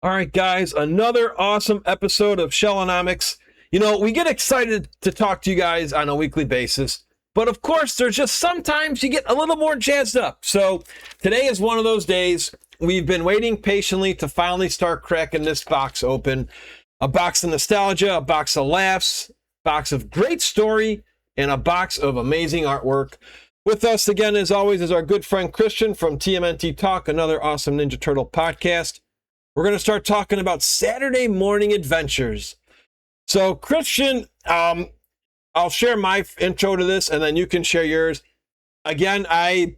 All right, guys, another awesome episode of Shellonomics. We get excited to talk to you guys on a weekly basis, but of course, there's just sometimes you get a little more jazzed up. So today is one of those days. We've been waiting patiently to finally start cracking this box open. A box of nostalgia, a box of laughs, a box of great story, and a box of amazing artwork. With us again, as always, is our good friend Christian from TMNT Talk, another awesome Ninja Turtle podcast. We're going to start talking about Saturday morning adventures. So, Christian, I'll share my intro to this, and then you can share yours. Again, I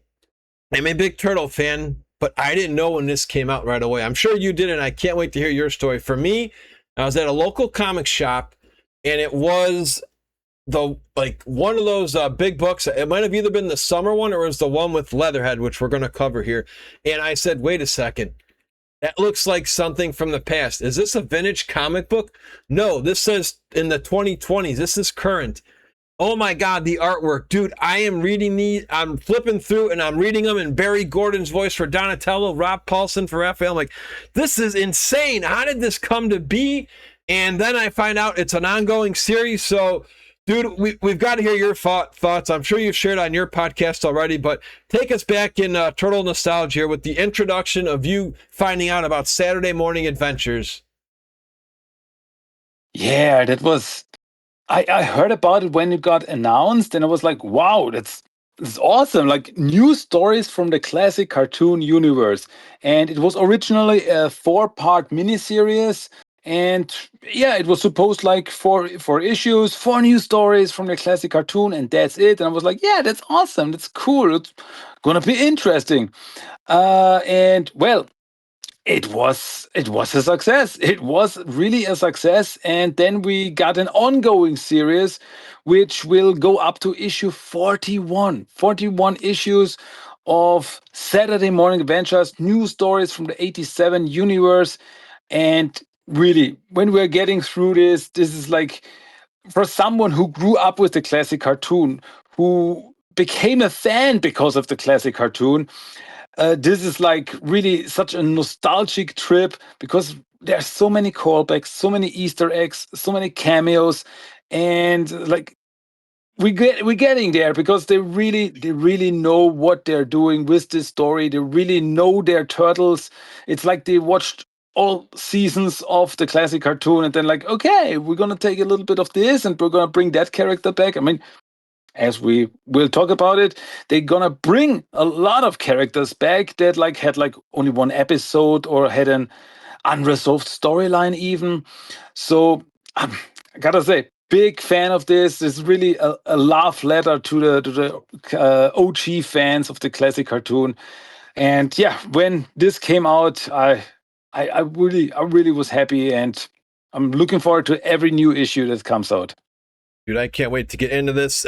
am a big Turtle fan, but I didn't know when this came out right away. I'm sure you did, and I can't wait to hear your story. For me, I was at a local comic shop, and it was one of those big books. It might have either been the summer one or it was the one with Leatherhead, which we're going to cover here. And I said, wait a second. That looks like something from the past. Is this a vintage comic book? No, this says in the 2020s. This is current. Oh my God, the artwork. Dude, I am reading these. I'm flipping through and I'm reading them in Barry Gordon's voice for Donatello, Rob Paulson for Raphael. I'm like, this is insane. How did this come to be? And then I find out it's an ongoing series. So, dude, we've got to hear your thoughts. I'm sure you've shared on your podcast already, but take us back in Turtle Nostalgia here with the introduction of you finding out about Saturday morning adventures. Yeah, that was. I heard about it when it got announced, and I was like, wow, that's awesome. Like new stories from the classic cartoon universe. And it was originally a 4-part miniseries. And yeah, it was supposed like four issues, 4 new stories from the classic cartoon, and that's it. And I was like, yeah, that's awesome. That's cool. It's gonna be interesting. And well, it was a success. It was really a success. And then we got an ongoing series which will go up to issue 41. 41 issues of Saturday Morning Adventures, new stories from the 87 universe. And really, when we're getting through this is like for someone who grew up with the classic cartoon, who became a fan because of the classic cartoon, this is like really such a nostalgic trip because there's so many callbacks, so many Easter eggs, so many cameos, and like we're getting there because they really know what they're doing with this story. They really know their turtles. It's like they watched all seasons of the classic cartoon and then like, okay, we're gonna take a little bit of this and we're gonna bring that character back. I mean, as we will talk about it, they're gonna bring a lot of characters back that like had like only one episode or had an unresolved storyline even. So I gotta say, big fan of this. It's really a love letter to the OG fans of the classic cartoon. And yeah, when this came out, I really was happy, and I'm looking forward to every new issue that comes out. Dude, I can't wait to get into this.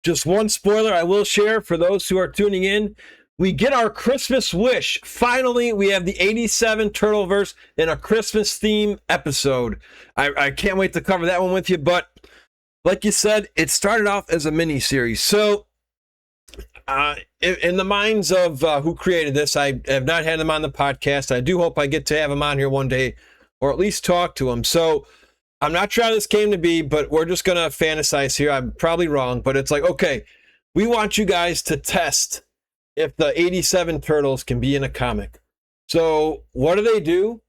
Just one spoiler I will share for those who are tuning in. We get our Christmas wish. Finally, we have the 87 Turtleverse in a Christmas theme episode. I can't wait to cover that one with you. But like you said, it started off as a mini series. So in the minds of who created this, I have not had them on the podcast. I do hope I get to have them on here one day or at least talk to them. So I'm not sure how this came to be, but we're just going to fantasize here. I'm probably wrong, but it's like, okay, we want you guys to test if the 87 Turtles can be in a comic. So what do?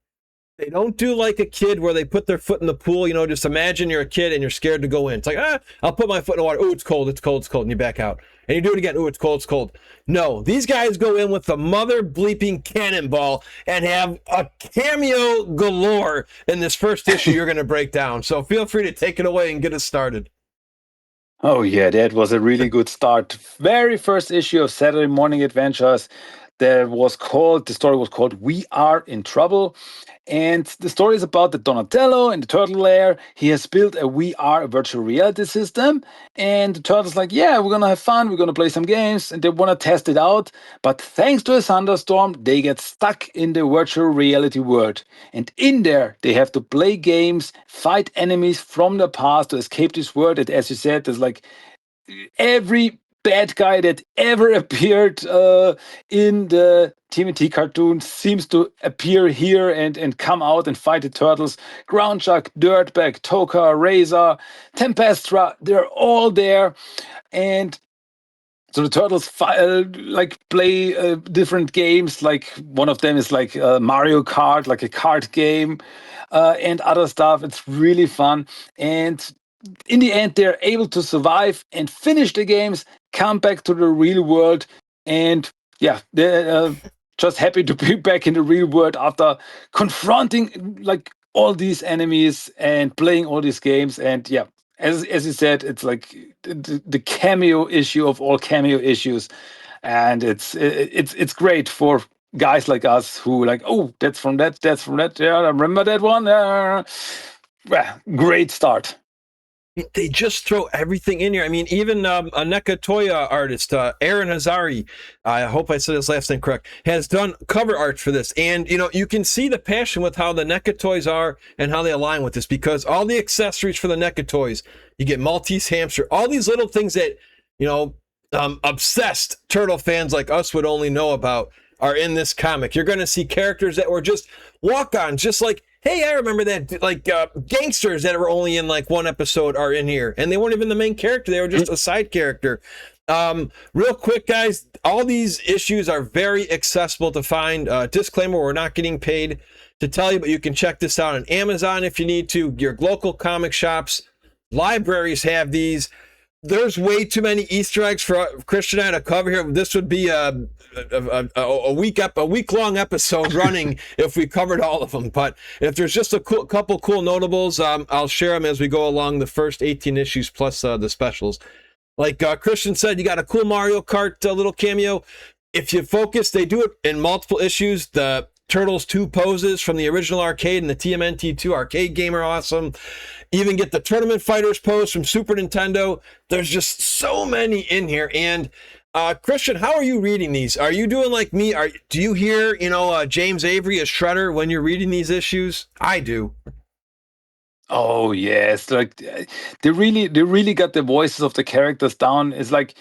They don't do like a kid where they put their foot in the pool. Just imagine you're a kid and you're scared to go in. It's like, I'll put my foot in the water. Oh, it's cold, it's cold, it's cold. And you back out. And you do it again. Oh, it's cold, it's cold. No, these guys go in with the mother bleeping cannonball and have a cameo galore in this first issue you're going to break down. So feel free to take it away and get us started. Oh yeah, that was a really good start. Very first issue of Saturday Morning Adventures. The story was called We Are in Trouble. And the story is about the Donatello in the turtle lair. He has built a VR, a virtual reality system. And the turtle's like, yeah, we're going to have fun. We're going to play some games. And they want to test it out. But thanks to a thunderstorm, they get stuck in the virtual reality world. And in there, they have to play games, fight enemies from the past to escape this world. And as you said, there's like every bad guy that ever appeared in the TMNT cartoon seems to appear here and come out and fight the turtles. Groundchuck, Dirtbag, Toka, Razor, Tempestra, they're all there. And so the turtles play different games. Like one of them is like Mario Kart, like a kart game, and other stuff. It's really fun. And in the end, they're able to survive and finish the games, come back to the real world, and yeah, they're just happy to be back in the real world after confronting like all these enemies and playing all these games. And yeah, as you said, it's like the cameo issue of all cameo issues, and it's great for guys like us who like, oh, that's from that. Yeah, I remember that one. Well, great start. They just throw everything in here. I mean, even a NECA Toya artist, Aaron Hazari, I hope I said his last name correct, has done cover art for this. And, you know, you can see the passion with how the NECA toys are and how they align with this, because all the accessories for the NECA toys, you get Maltese hamster, all these little things that, you know, obsessed turtle fans like us would only know about are in this comic. You're going to see characters that were just walk-ons, just like, hey, I remember that, like, gangsters that were only in like one episode are in here, and they weren't even the main character, they were just a side character. Real quick, guys, all these issues are very accessible to find. Disclaimer, we're not getting paid to tell you, but you can check this out on Amazon if you need to. Your local comic shops, libraries have these. There's way too many Easter eggs for Christian and I to cover here. This would be a week long episode running if we covered all of them. But if there's just a couple cool notables, I'll share them as we go along the first 18 issues plus the specials. Like Christian said, you got a cool Mario Kart little cameo. If you focus, they do it in multiple issues. The Turtles 2 poses from the original arcade and the TMNT 2 arcade game are awesome. Even get the Tournament Fighters pose from Super Nintendo. There's just so many in here. And Christian, how are you reading these? Are you doing like me? Do you hear, you know, James Avery as Shredder when you're reading these issues? I do. Oh yes, like they really got the voices of the characters down. It's like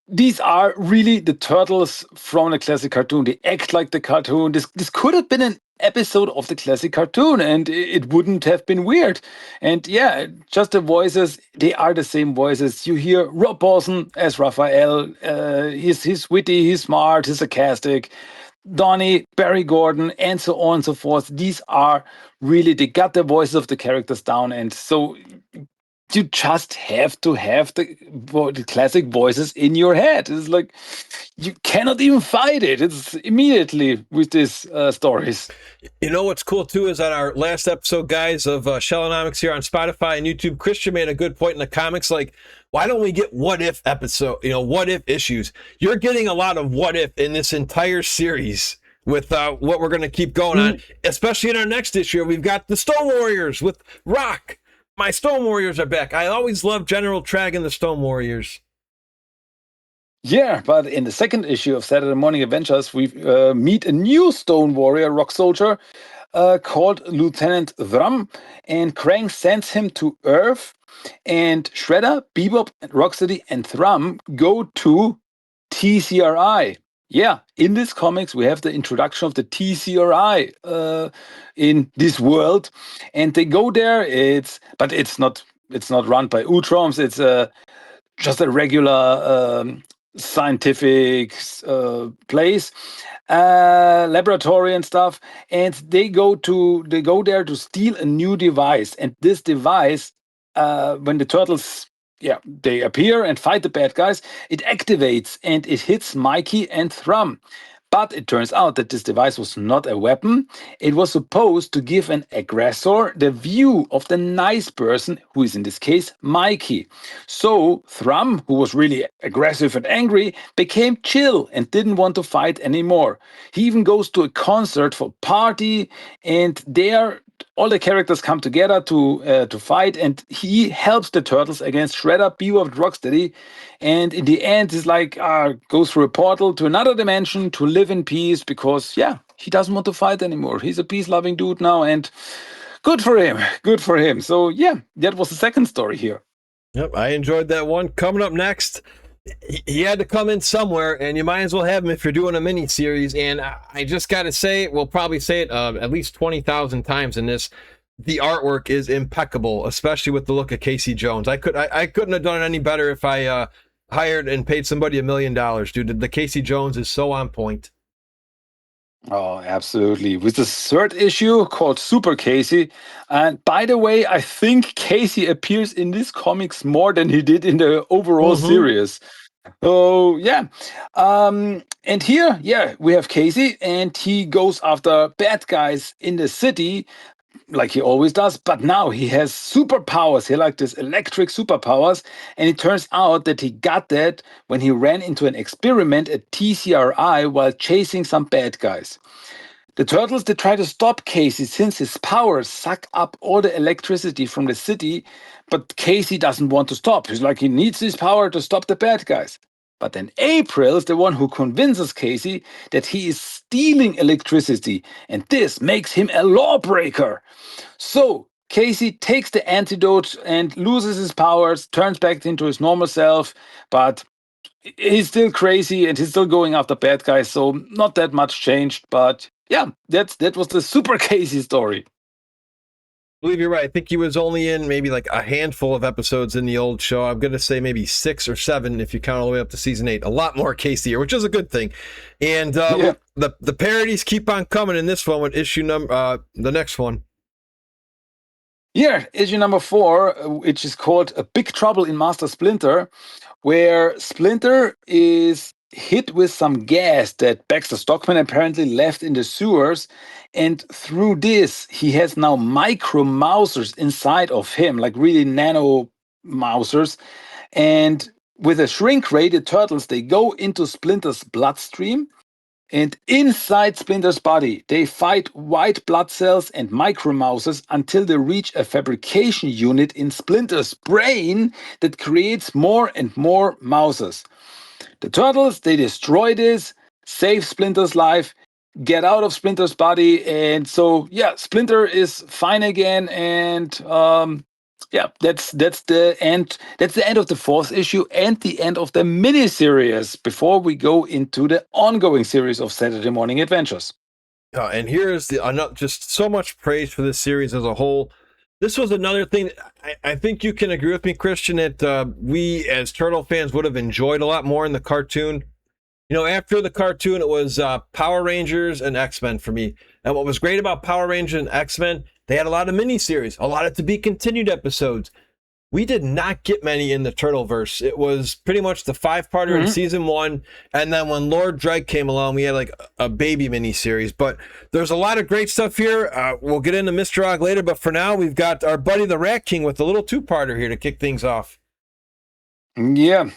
these are really the turtles from the classic cartoon. They act like the cartoon. This could have been an episode of the classic cartoon, and it wouldn't have been weird. And yeah, just the voices, they are the same voices. You hear Rob Paulson as Raphael. He's witty, he's smart, he's sarcastic. Donnie, Barry Gordon, and so on and so forth. These are really, they got the voices of the characters down, and so you just have to have the classic voices in your head. It's like you cannot even fight it. It's immediately with these stories. You know what's cool too is on our last episode, guys, of Shellonomics here on Spotify and YouTube, Christian made a good point in the comics. Like, why don't we get what if episode? You know, what if issues? You're getting a lot of what if in this entire series with what we're going to keep going on, especially in our next issue. We've got the Stone Warriors with Rock. My Stone Warriors are back. I always loved General Trag and the Stone Warriors. Yeah, but in the second issue of Saturday Morning Adventures, we meet a new Stone Warrior rock soldier called Lieutenant Thrum, and Krang sends him to Earth, and Shredder, Bebop, and Rocksteady, and Thrum go to TCRI. Yeah, in this comics, we have the introduction of the TCRI in this world, and they go there. But it's not run by Utroms. It's just a regular scientific place, laboratory and stuff. And they go there to steal a new device. And this device, when the turtles they appear and fight the bad guys, it activates and it hits Mikey and Thrum. But it turns out that this device was not a weapon. It was supposed to give an aggressor the view of the nice person, who is in this case Mikey. So Thrum, who was really aggressive and angry, became chill and didn't want to fight anymore. He even goes to a concert for party, and there all the characters come together to fight, and he helps the turtles against Shredder, Bebop, Rocksteady, and in the end, he's like goes through a portal to another dimension to live in peace because he doesn't want to fight anymore. He's a peace-loving dude now, and good for him. So that was the second story here. Yep, I enjoyed that one. Coming up next, he had to come in somewhere, and you might as well have him if you're doing a mini series. And I just got to say, we'll probably say it at least 20,000 times in this. The artwork is impeccable, especially with the look of Casey Jones. I couldn't have done it any better if I hired and paid somebody $1 million, dude. The Casey Jones is so on point. Oh, absolutely. With the third issue called Super Casey. And by the way, I think Casey appears in this comics more than he did in the overall series. Oh, yeah. And here, yeah, we have Casey, and he goes after bad guys in the city like he always does, but now he has superpowers. He like this electric superpowers, and it turns out that he got that when he ran into an experiment at TCRI while chasing some bad guys. The turtles, they try to stop Casey since his powers suck up all the electricity from the city, but Casey doesn't want to stop. He's like, he needs this power to stop the bad guys. But then April is the one who convinces Casey that he is stealing electricity, and this makes him a lawbreaker. So Casey takes the antidote and loses his powers, turns back into his normal self, but he's still crazy and he's still going after bad guys. So not that much changed, but yeah, that was the Super Casey story. I believe you're right. I think he was only in maybe like a handful of episodes in the old show. I'm going to say maybe 6 or 7 if you count all the way up to season 8. A lot more Casey here, which is a good thing. And the parodies keep on coming in this one with issue number the next one. Yeah, issue number 4, which is called A Big Trouble in Master Splinter, where Splinter is hit with some gas that Baxter Stockman apparently left in the sewers. And through this, he has now micro mousers inside of him, like really nano mousers. And with a shrink ray, the turtles, they go into Splinter's bloodstream. And inside Splinter's body, they fight white blood cells and micromouses until they reach a fabrication unit in Splinter's brain that creates more and more mouses. The turtles, they destroy this, save Splinter's life, get out of Splinter's body, and so yeah, Splinter is fine again, and yeah, that's the end. That's the end of the 4th issue and the end of the miniseries. Before we go into the ongoing series of Saturday Morning Adventures. And here's just so much praise for this series as a whole. This was another thing. I think you can agree with me, Christian, that we as Turtle fans would have enjoyed a lot more in the cartoon. You know, after the cartoon, it was Power Rangers and X-Men for me. And what was great about Power Rangers and X-Men, they had a lot of miniseries, a lot of to-be-continued episodes. We did not get many in the Turtleverse. It was pretty much the 5-parter in season 1, and then when Lord Drake came along, we had like a baby miniseries. But there's a lot of great stuff here. We'll get into Mr. Og later, but for now, we've got our buddy the Rat King with a little 2-parter here to kick things off. Yeah.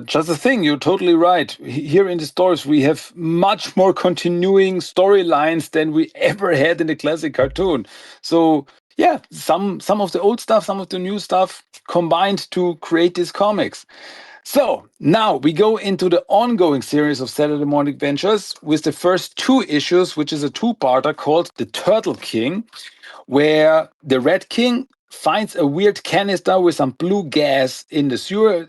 Just the thing, you're totally right. Here in the stories, we have much more continuing storylines than we ever had in the classic cartoon. So yeah, some of the old stuff, some of the new stuff combined to create these comics. So now we go into the ongoing series of Saturday Morning Adventures with the first 2 issues, which is a 2-parter called The Turtle King, where the Red King finds a weird canister with some blue gas in the sewer.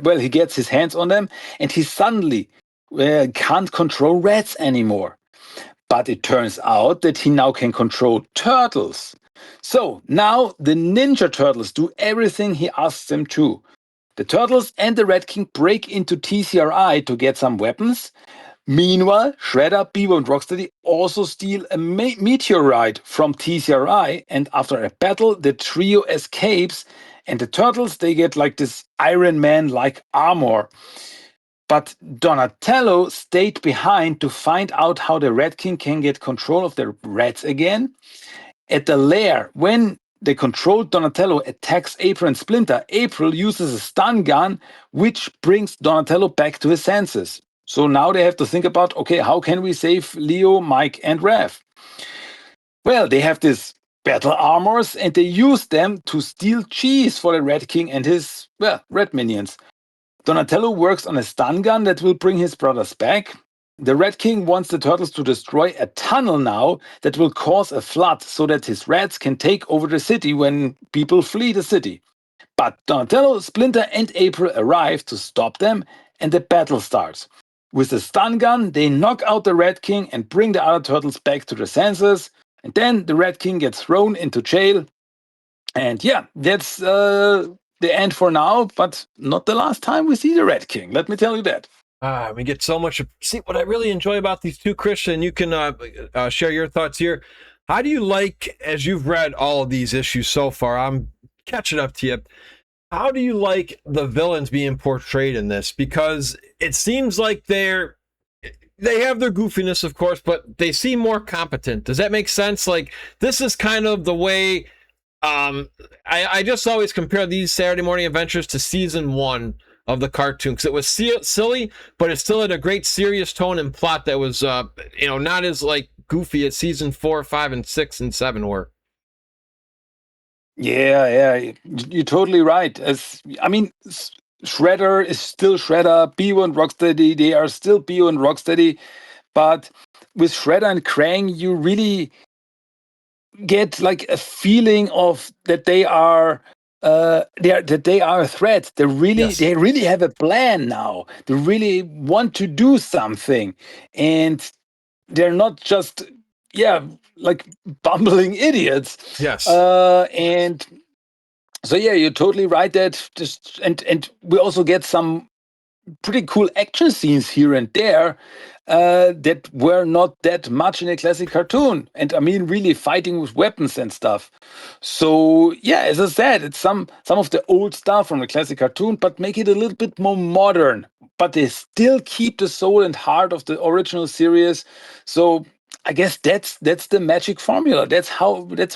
Well, he gets his hands on them, and he suddenly can't control rats anymore. But it turns out that he now can control turtles. So now the Ninja Turtles do everything he asks them to. The Turtles and the Red King break into TCRI to get some weapons. Meanwhile, Shredder, Beaver, and Rocksteady also steal a meteorite from TCRI, and after a battle, the trio escapes, and the Turtles, they get like this Iron Man-like armor. But Donatello stayed behind to find out how the Red King can get control of the rats again. At the lair, when the controlled Donatello attacks April and Splinter, April uses a stun gun, which brings Donatello back to his senses. So now they have to think about, okay, how can we save Leo, Mike, and Raph? Well, they have these battle armors, and they use them to steal cheese for the Red King and his, red minions. Donatello works on a stun gun that will bring his brothers back. The Red King wants the turtles to destroy a tunnel now that will cause a flood so that his rats can take over the city when people flee the city. But Donatello, Splinter, and April arrive to stop them, and the battle starts. With the stun gun, they knock out the Red King and bring the other turtles back to their senses. And then the Red King gets thrown into jail. And yeah, that's the end for now, but not the last time we see the Red King. Let me tell you that. We get so much. See, what I really enjoy about these two, Christian, you can share your thoughts here. How do you like, as you've read all of these issues so far, I'm catching up to you. How do you like the villains being portrayed in this? Because it seems like they have their goofiness, of course, but they seem more competent. Does that make sense? Like, this is kind of the way. I just always compare these Saturday Morning Adventures to season 1 of the cartoon, because it was silly, but it still had a great serious tone and plot that was, not as like goofy as season 4, 5, and 6 and 7 were. Yeah, you're totally right. Shredder is still Shredder. Bio and Rocksteady, they are still Bio and Rocksteady. But with Shredder and Krang, you really get like a feeling of that they are a threat. They really have a plan now. They really want to do something, and they're not just like bumbling idiots. Yes. And so yeah, you're totally right that and we also get some pretty cool action scenes here and there that were not that much in a classic cartoon. And I mean, really fighting with weapons and stuff. So yeah, as I said, it's some of the old stuff from the classic cartoon, but make it a little bit more modern. But they still keep the soul and heart of the original series. So I guess that's the magic formula. That's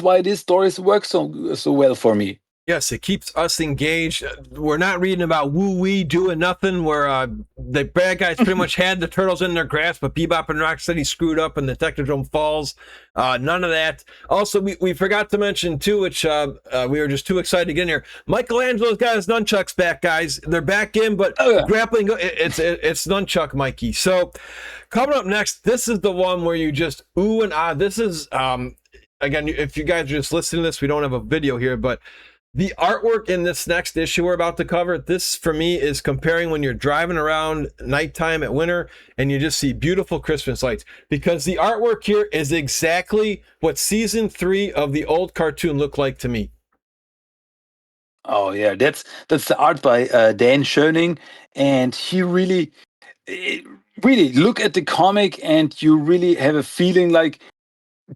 why these stories work so well for me. Yes, it keeps us engaged. We're not reading about woo-wee doing nothing where the bad guys pretty much had the turtles in their grasp, but Bebop and Rocksteady screwed up and the Technodrome falls. None of that. Also, we forgot to mention, too, which we were just too excited to get in here. Michelangelo's got his nunchucks back, guys. They're back in, but grappling, it's nunchuck Mikey. So coming up next, this is the one where you just ooh and ah. This is, again, if you guys are just listening to this, we don't have a video here, but the artwork in this next issue we're about to cover, this for me is comparing when you're driving around nighttime at winter and you just see beautiful Christmas lights, because the artwork here is exactly what season 3 of the old cartoon looked like to me. Oh yeah, that's the art by Dan Schoening, and he really look at the comic and you really have a feeling like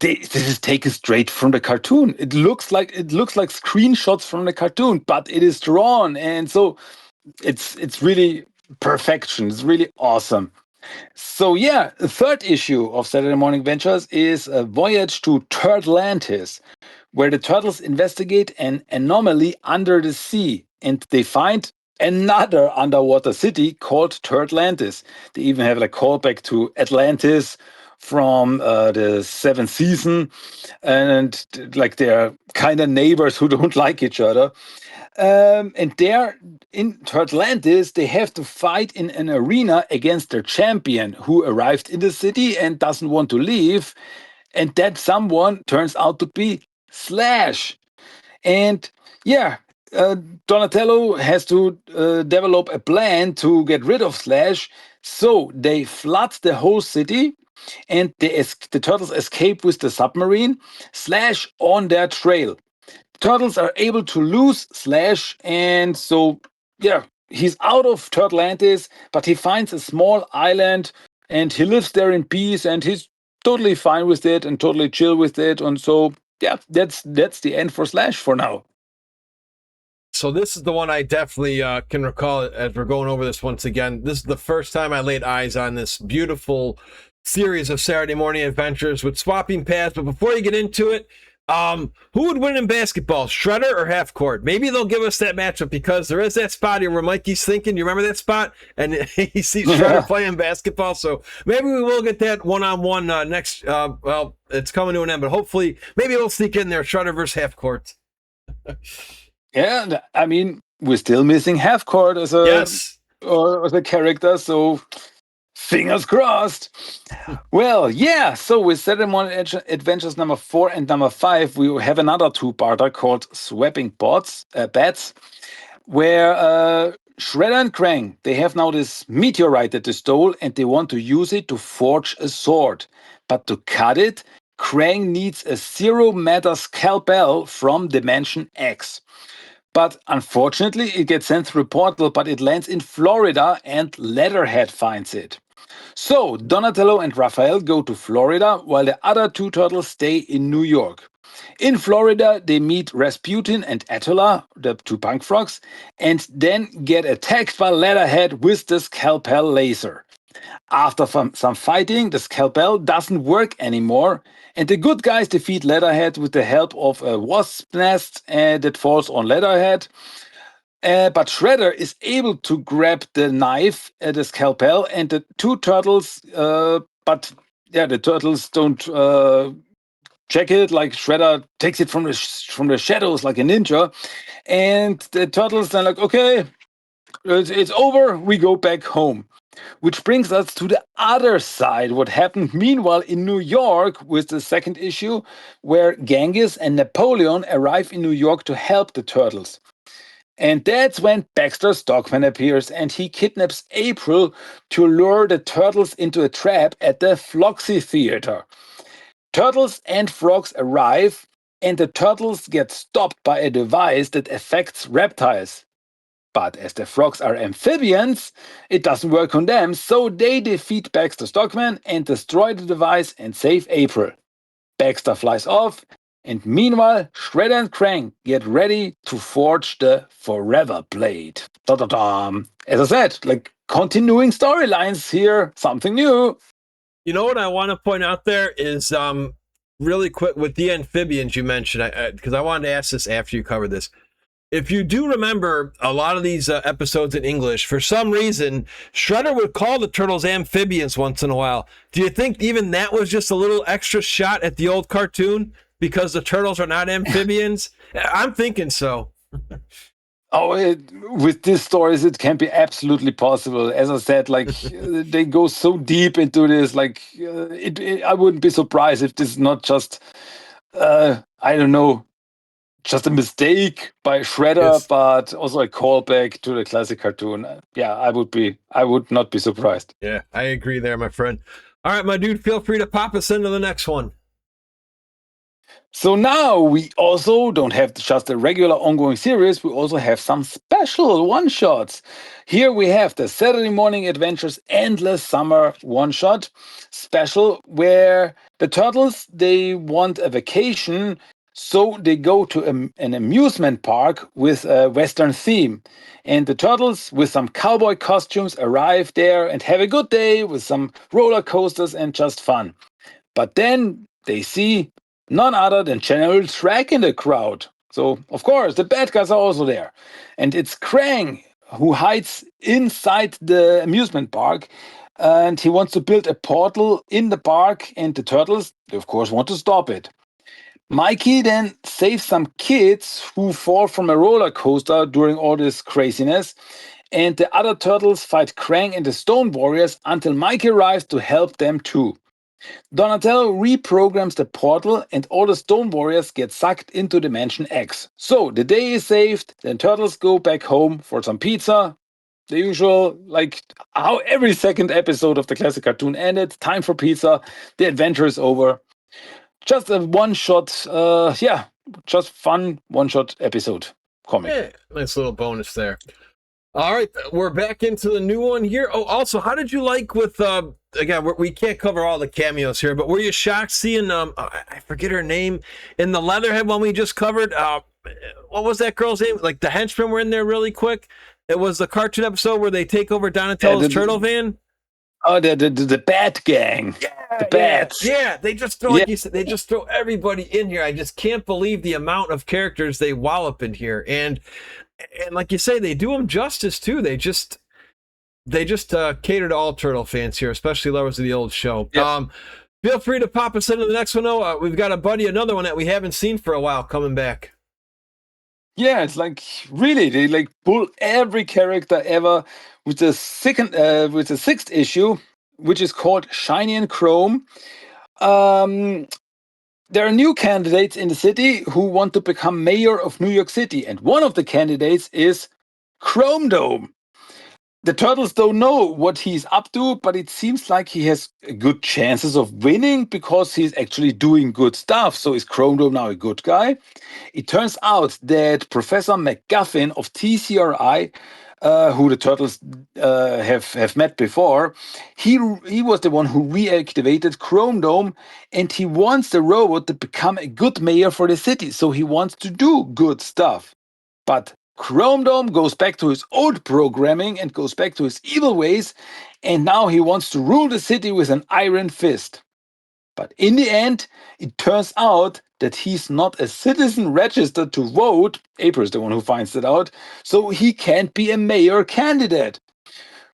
this is taken straight from the cartoon. It looks like screenshots from the cartoon, but it is drawn, and so it's really perfection. It's really awesome. So yeah, the third issue of Saturday Morning Adventures is a voyage to Turtlantis, where the turtles investigate an anomaly under the sea, and they find another underwater city called Turtlantis. They even have a callback to Atlantis from the 7th season, and like they're kind of neighbors who don't like each other. And there in Turtlantis, they have to fight in an arena against their champion who arrived in the city and doesn't want to leave. And that someone turns out to be Slash. And yeah, Donatello has to develop a plan to get rid of Slash. So they flood the whole city, and the turtles escape with the submarine, Slash on their trail. Turtles are able to lose Slash, and so yeah, he's out of Turtlantis, but he finds a small island and he lives there in peace, and he's totally fine with it and totally chill with it. And so yeah, that's the end for Slash for now. So this is the one I definitely can recall as we're going over this once again. This is the first time I laid eyes on this beautiful series of Saturday Morning Adventures with swapping paths. But before you get into it, who would win in basketball, Shredder or Half Court? Maybe they'll give us that matchup, because there is that spot here where Mikey's thinking, you remember that spot? And he sees Shredder playing basketball. So maybe we will get that one-on-one next. Well, it's coming to an end, but hopefully maybe we'll sneak in there, Shredder versus Half Court. Yeah, I mean, we're still missing Half Court as a yes. or as a character, so Fingers crossed. Well, yeah. So with Saturday Adventures number 4 and number 5, we have another two-parter called Swapping Bats, where Shredder and Krang, they have now this meteorite that they stole, and they want to use it to forge a sword. But to cut it, Krang needs a zero matter scalpel from Dimension X. But unfortunately, it gets sent through a portal, but it lands in Florida, and Leatherhead finds it. So Donatello and Raphael go to Florida, while the other two turtles stay in New York. In Florida, they meet Rasputin and Atula, the two punk frogs, and then get attacked by Leatherhead with the scalpel laser. After some fighting, the scalpel doesn't work anymore, and the good guys defeat Leatherhead with the help of a wasp nest that falls on Leatherhead. But Shredder is able to grab the knife, the scalpel, and the two turtles. The turtles don't check it. Like Shredder takes it from the shadows like a ninja, and the turtles then like, okay, it's over. We go back home. Which brings us to the other side. What happened meanwhile in New York with the second issue, where Genghis and Napoleon arrive in New York to help the turtles. And that's when Baxter Stockman appears, and he kidnaps April to lure the turtles into a trap at the Floxy Theater. Turtles and frogs arrive, and the turtles get stopped by a device that affects reptiles. But as the frogs are amphibians, it doesn't work on them, so they defeat Baxter Stockman and destroy the device and save April. Baxter flies off, and meanwhile, Shredder and Krang get ready to forge the Forever Blade. Da-da-dum. As I said, like continuing storylines here, something new. You know what I want to point out there is really quick with the amphibians you mentioned, because I wanted to ask this after you covered this. If you do remember a lot of these episodes in English, for some reason, Shredder would call the turtles amphibians once in a while. Do you think even that was just a little extra shot at the old cartoon because the turtles are not amphibians? I'm thinking so. With these stories, it can be absolutely possible. As I said, like they go so deep into this. Like, I wouldn't be surprised if this is not just, I don't know, just a mistake by Shredder, Yes. but also a callback to the classic cartoon. Yeah, I would not be surprised. Yeah, I agree there, my friend. All right, my dude, feel free to pop us into the next one. So now we also don't have just a regular ongoing series, we also have some special one-shots. Here we have the Saturday Morning Adventures Endless Summer one-shot special, where the turtles, they want a vacation, so they go to an amusement park with a Western theme. And the turtles, with some cowboy costumes, arrive there and have a good day with some roller coasters and just fun. But then they see none other than General Shrek in the crowd. So, of course, the bad guys are also there. And it's Krang who hides inside the amusement park. And he wants to build a portal in the park. And the turtles, they, of course, want to stop it. Mikey then saves some kids who fall from a roller coaster during all this craziness. And the other turtles fight Krang and the Stone Warriors until Mikey arrives to help them too. Donatello reprograms the portal, and all the Stone Warriors get sucked into Dimension X. So the day is saved, then turtles go back home for some pizza. The usual, like how every second episode of the classic cartoon ended. Time for pizza. The adventure is over. Just a one-shot, just fun one-shot episode comic. Yeah, nice little bonus there. All right, we're back into the new one here. Oh, also, how did you like with again? We can't cover all the cameos here, but were you shocked seeing I forget her name in the Leatherhead one we just covered? What was that girl's name? Like the henchmen were in there really quick. It was the cartoon episode where they take over Donatello's turtle van. Oh, the Bat Gang. Yeah, The Bats. Yeah, they just throw, like you said, they just throw everybody in here. I just can't believe the amount of characters they wallop in here. And like you say, they do them justice too. They just cater to all turtle fans here, especially lovers of the old show. Yep. Feel free to pop us into the next one. Oh, we've got another one that we haven't seen for a while coming back. Yeah, it's like really they like pull every character ever with the sixth issue. which is called Shiny and Chrome. Um, there are new candidates in the city who want to become mayor of New York City, and one of the candidates is Chrome Dome. The Turtles don't know what he's up to, but it seems like he has good chances of winning because he's actually doing good stuff. So is Chrome Dome now a good guy? It turns out that Professor McGuffin of TCRI, who the Turtles have met before, he was the one who reactivated Chrome Dome, and he wants the robot to become a good mayor for the city. So he wants to do good stuff. But Chrome Dome goes back to his old programming and goes back to his evil ways, and now he wants to rule the city with an iron fist. But in the end, it turns out that he's not a citizen registered to vote. April is the one who finds it out, so he can't be a mayor candidate.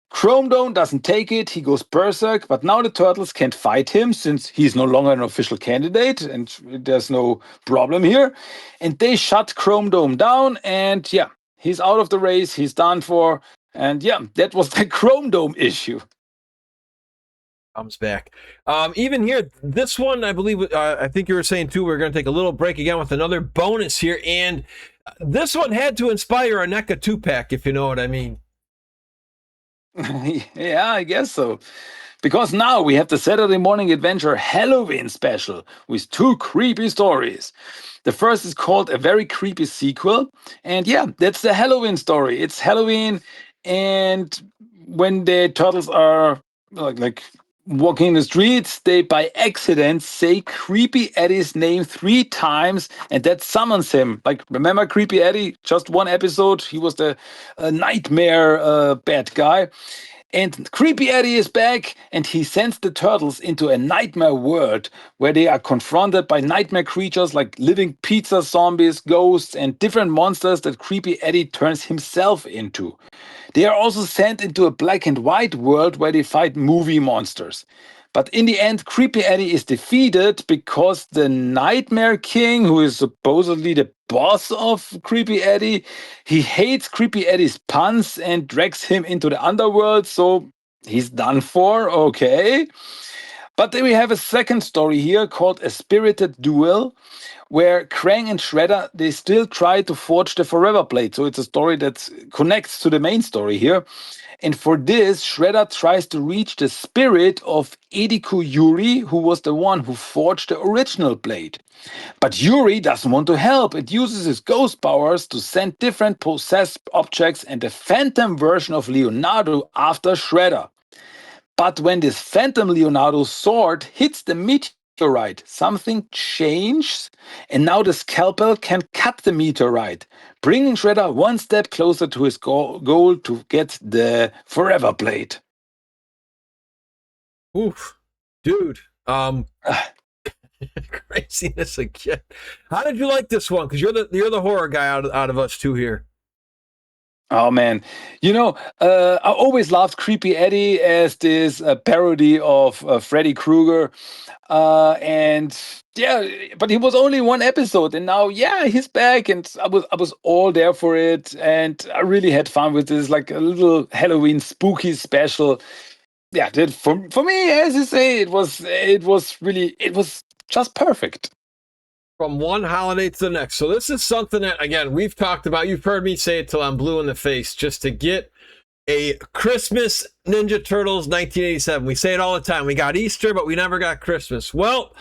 Chrome Dome doesn't take it, he goes berserk, but now the Turtles can't fight him since he's no longer an official candidate and there's no problem here. And they shut Chrome Dome down, and yeah, he's out of the race, he's done for. And yeah, that was the Chrome Dome issue. Comes back. Even here, this one, I believe, I think you were saying too, we're going to take a little break again with another bonus here. And this one had to inspire a NECA 2-pack, if you know what I mean. Yeah, I guess so. Because now we have the Saturday Morning Adventure Halloween special with 2 creepy stories. The first is called A Very Creepy Sequel. And yeah, that's the Halloween story. It's Halloween, and when the turtles are like walking in the streets, they by accident say Creepy Eddie's name 3 times, and that summons him. Like, remember Creepy Eddie? Just one episode. He was the nightmare bad guy. And Creepy Eddie is back, and he sends the turtles into a nightmare world where they are confronted by nightmare creatures like living pizza zombies, ghosts, and different monsters that Creepy Eddie turns himself into. They are also sent into a black and white world where they fight movie monsters. But in the end, Creepy Eddie is defeated because the Nightmare King, who is supposedly the boss of Creepy Eddie, he hates Creepy Eddie's puns and drags him into the underworld. So he's done for, okay. But then we have a second story here called A Spirited Duel, where Krang and Shredder, they still try to forge the Forever Blade. So it's a story that connects to the main story here. And for this, Shredder tries to reach the spirit of Ediku Yuri, who was the one who forged the original blade. But Yuri doesn't want to help. It uses his ghost powers to send different possessed objects and a phantom version of Leonardo after Shredder. But when this phantom Leonardo sword hits the meteorite, something changes, and now the scalpel can cut the meteorite, bringing Shredder one step closer to his goal to get the Forever Blade. Oof, dude. Craziness again. How did you like this one? Because you're the horror guy out of us two here. Oh man, I always loved Creepy Eddie as this parody of Freddy Krueger, and yeah, but he was only one episode, and now yeah, he's back, and I was all there for it, and I really had fun with this, like a little Halloween spooky special. Yeah, for me, as you say, it was just perfect. From one holiday to the next. So this is something that, again, we've talked about. You've heard me say it till I'm blue in the face, just to get a Christmas Ninja Turtles 1987. We say it all the time. We got Easter, but we never got Christmas. Well,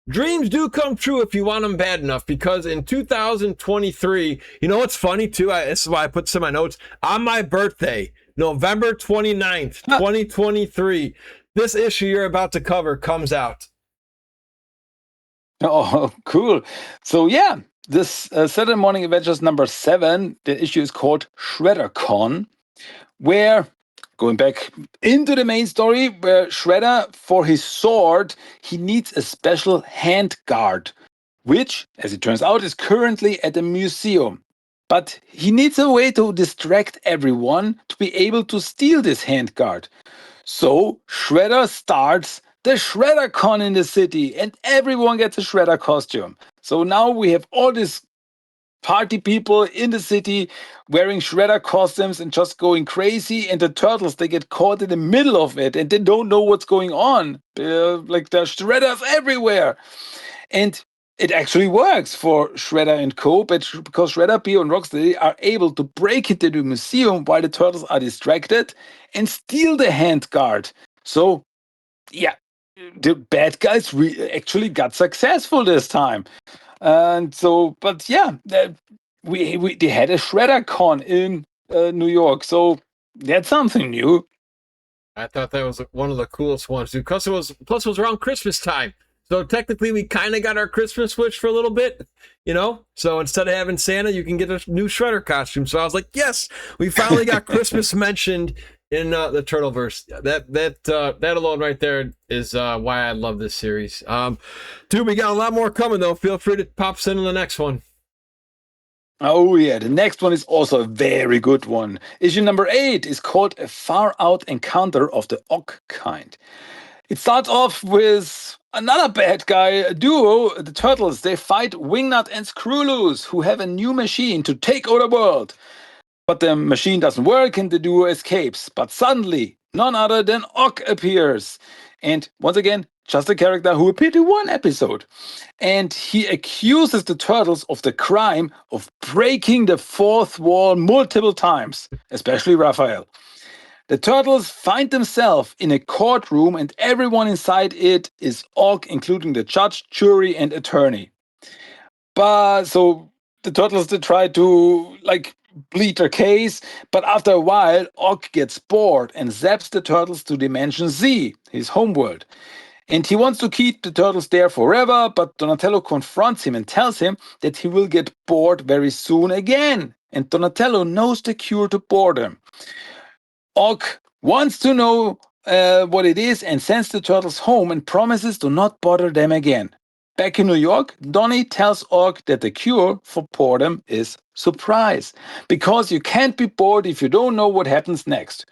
dreams do come true if you want them bad enough, because in 2023, you know what's funny too? This is why I put some of my notes. On my birthday, November 29th, 2023, this issue you're about to cover comes out. Oh, cool. So yeah, this Saturday Morning Adventures number 7, the issue is called ShredderCon, where, going back into the main story, where Shredder, for his sword, he needs a special hand guard, which, as it turns out, is currently at a museum. But he needs a way to distract everyone to be able to steal this hand guard. So Shredder starts the ShredderCon in the city, and everyone gets a Shredder costume. So now we have all these party people in the city wearing Shredder costumes and just going crazy. And the turtles, they get caught in the middle of it and they don't know what's going on. Like there's Shredders everywhere. And it actually works for Shredder and Co. But because Shredder, Bio, and Rocksteady are able to break into the museum while the turtles are distracted and steal the hand guard. So, yeah, the bad guys actually got successful this time. And so, but yeah, they had a Shredder Con in New York. So that's something new. I thought that was one of the coolest ones, dude. Plus, it was around Christmas time, so technically we kind of got our Christmas wish for a little bit, you know. So instead of having Santa, you can get a new Shredder costume. So I was like, yes, we finally got Christmas mentioned in the Turtleverse. That alone right there is why I love this series. Dude, we got a lot more coming though. Feel free to pop us into the next one. Oh yeah, the next one is also a very good one. Issue number 8 is called A Far Out Encounter of the Ock Kind. It starts off with another bad guy duo, the Turtles. They fight Wingnut and Screwloose, who have a new machine to take over the world. But the machine doesn't work and the duo escapes. But suddenly, none other than Ock appears. And once again, just a character who appeared in one episode. And he accuses the Turtles of the crime of breaking the fourth wall multiple times, especially Raphael. The Turtles find themselves in a courtroom, and everyone inside it is Ock, including the judge, jury, and attorney. But so the Turtles, they try to plead their case, but after a while, Ock gets bored and zaps the Turtles to Dimension Z, his homeworld. And he wants to keep the Turtles there forever, but Donatello confronts him and tells him that he will get bored very soon again. And Donatello knows the cure to boredom. Ock wants to know what it is and sends the Turtles home and promises to not bother them again. Back in New York, Donnie tells Ock that the cure for boredom is surprise, because you can't be bored if you don't know what happens next.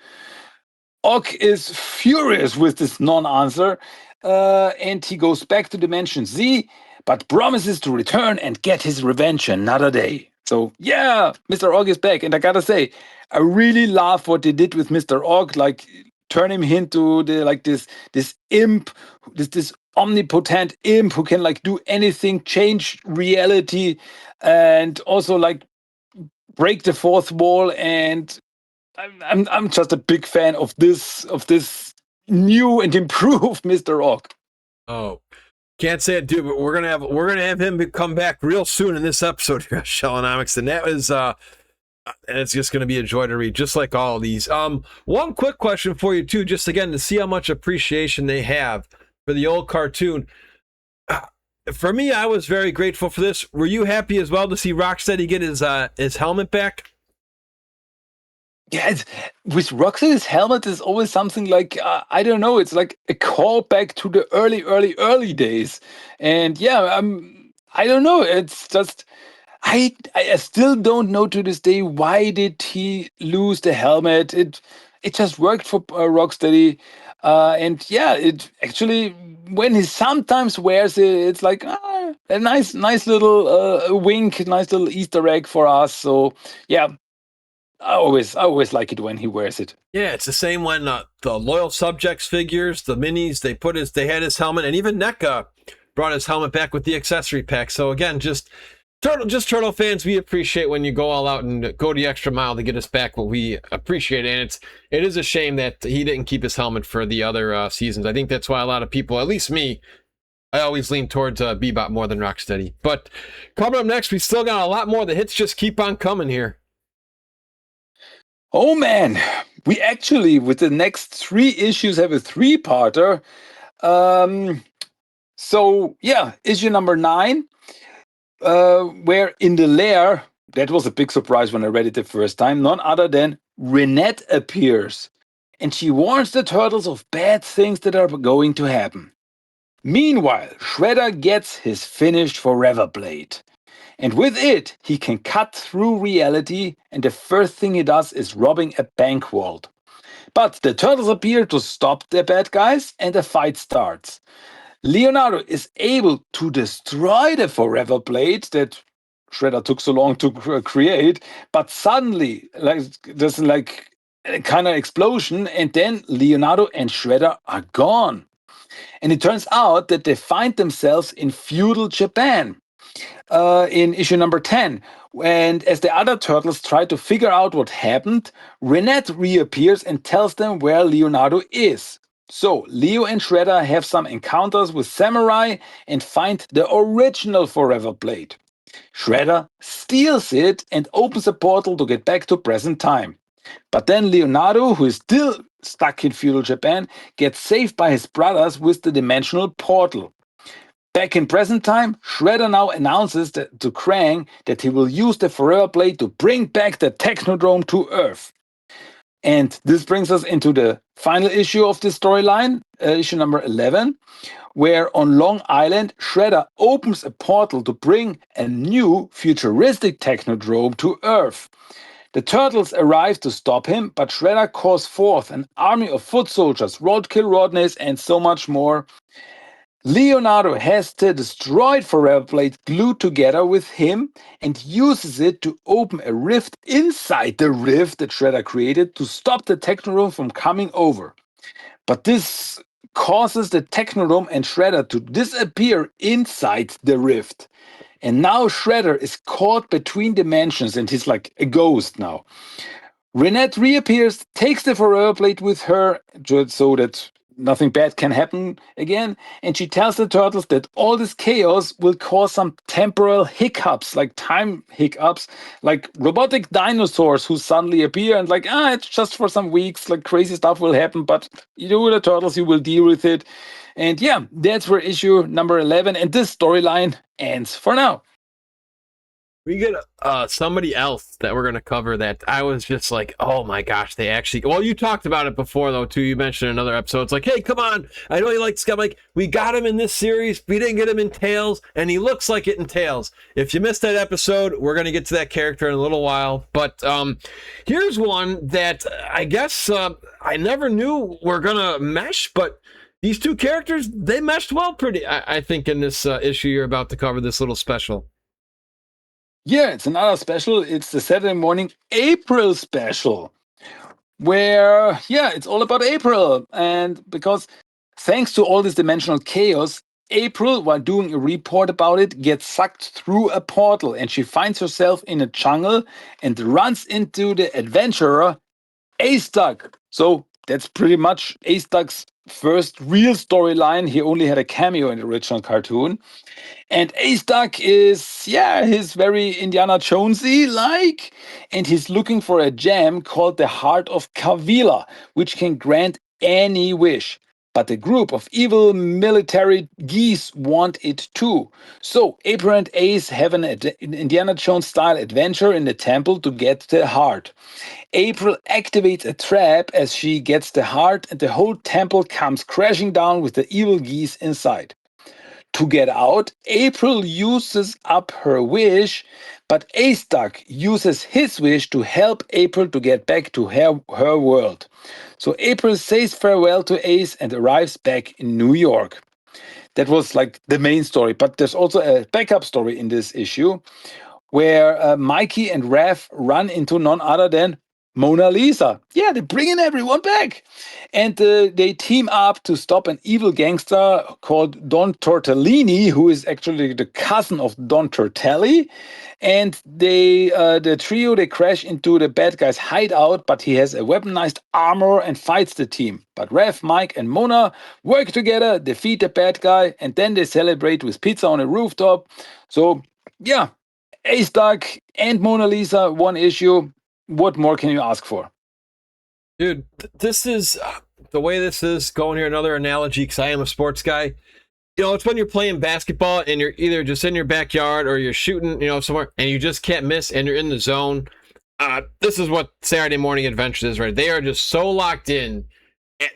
Ock is furious with this non-answer, and he goes back to Dimension Z, but promises to return and get his revenge another day. So yeah, Mr. Ock is back, and I gotta say, I really love what they did with Mr. Ock, like turn him into this imp, this omnipotent imp who can do anything, change reality, and also break the fourth wall. And I'm just a big fan of this new and improved Mr. Ock. Oh, can't say it, dude, but we're gonna have him come back real soon in this episode here, Shellonomics, and that was and it's just gonna be a joy to read, just like all of these. One quick question for you too, just again to see how much appreciation they have for the old cartoon. For me, I was very grateful for this. Were you happy as well to see Rocksteady get his helmet back? Yeah, with Rocksteady's helmet is always something I don't know. It's like a callback to the early days, and yeah, I don't know. It's just I still don't know to this day why did he lose the helmet. It just worked for Rocksteady, and yeah, it actually when he sometimes wears it, it's like a nice little wink, nice little Easter egg for us. So yeah. I always like it when he wears it. Yeah, it's the same when the Loyal Subjects figures, the minis, they had his helmet, and even NECA brought his helmet back with the accessory pack. So again, just Turtle fans, we appreciate when you go all out and go the extra mile to get us back what we appreciate. And it is a shame that he didn't keep his helmet for the other seasons. I think that's why a lot of people, at least me, I always lean towards Bebop more than Rocksteady. But coming up next, we still got a lot more. The hits just keep on coming here. Oh man, we actually, with the next 3 issues, have a 3-parter. So yeah, issue number 9, where in the lair, that was a big surprise when I read it the first time, none other than Renette appears. And she warns the Turtles of bad things that are going to happen. Meanwhile, Shredder gets his finished Forever Blade. And with it, he can cut through reality, and the first thing he does is robbing a bank vault. But the Turtles appear to stop the bad guys, and the fight starts. Leonardo is able to destroy the Forever Blade that Shredder took so long to create. But suddenly, like there's like a kind of explosion, and then Leonardo and Shredder are gone. And it turns out that they find themselves in feudal Japan in issue number 10. And as the other turtles try to figure out what happened, Renette reappears and tells them where Leonardo is. So Leo and Shredder have some encounters with samurai and find the original Forever Blade. Shredder steals it and opens a portal to get back to present time. But then Leonardo, who is still stuck in feudal Japan, gets saved by his brothers with the dimensional portal. Back in present time, Shredder now announces to Krang that he will use the Forever Blade to bring back the Technodrome to Earth. And this brings us into the final issue of this storyline, issue number 11, where on Long Island, Shredder opens a portal to bring a new futuristic Technodrome to Earth. The Turtles arrive to stop him, but Shredder calls forth an army of foot soldiers, roadkill Rodneys, and so much more. Leonardo has the destroyed Forever Blade glued together with him and uses it to open a rift inside the rift that Shredder created to stop the Technodrome from coming over. But this causes the Technodrome and Shredder to disappear inside the rift. And now Shredder is caught between dimensions and he's like a ghost now. Renette reappears, takes the Forever Blade with her so that nothing bad can happen again, and she tells the Turtles that all this chaos will cause some temporal hiccups, like time hiccups, like robotic dinosaurs who suddenly appear and like, it's just for some weeks, like crazy stuff will happen, but you, the Turtles, you will deal with it. And yeah, that's where issue number 11 and this storyline ends for now. We get somebody else that we're going to cover that I was just like, oh my gosh, they actually, well, you talked about it before though, too. You mentioned another episode. It's like, hey, come on. I know you like this guy. I'm like, we got him in this series. We didn't get him in Tales, and he looks like it in Tales. If you missed that episode, we're going to get to that character in a little while. But here's one that I guess I never knew were going to mesh, but these two characters, they meshed well pretty, I think, in this issue you're about to cover, this little special. Yeah, it's another special. It's the Saturday morning April special, where, yeah, it's all about April. And because thanks to all this dimensional chaos, April, while doing a report about it, gets sucked through a portal and she finds herself in a jungle and runs into the adventurer Ace Duck. So that's pretty much Ace Duck's first real storyline. He only had a cameo in the original cartoon. And Ace Duck is, yeah, he's very Indiana Jonesy like, and he's looking for a gem called the Heart of Kavila, which can grant any wish. But a group of evil military geese want it too. So April and Ace have an Indiana Jones style adventure in the temple to get the heart. April activates a trap as she gets the heart, and the whole temple comes crashing down with the evil geese inside. To get out, April uses up her wish, but Ace Duck uses his wish to help April to get back to her world. So April says farewell to Ace and arrives back in New York. That was like the main story, but there's also a backup story in this issue where Mikey and Raph run into none other than Mona Lisa. Yeah, they're bringing everyone back. And they team up to stop an evil gangster called Don Tortellini, who is actually the cousin of Don Tortelli. And the trio, they crash into the bad guy's hideout, but he has a weaponized armor and fights the team. But Raph, Mike, and Mona work together, defeat the bad guy, and then they celebrate with pizza on a rooftop. So, yeah, Ace Duck and Mona Lisa, one issue. What more can you ask for? Dude, this is the way this is going here. Another analogy, because I am a sports guy. You know, it's when you're playing basketball and you're either just in your backyard or you're shooting, somewhere, and you just can't miss and you're in the zone. This is what Saturday Morning Adventures is, right? They are just so locked in.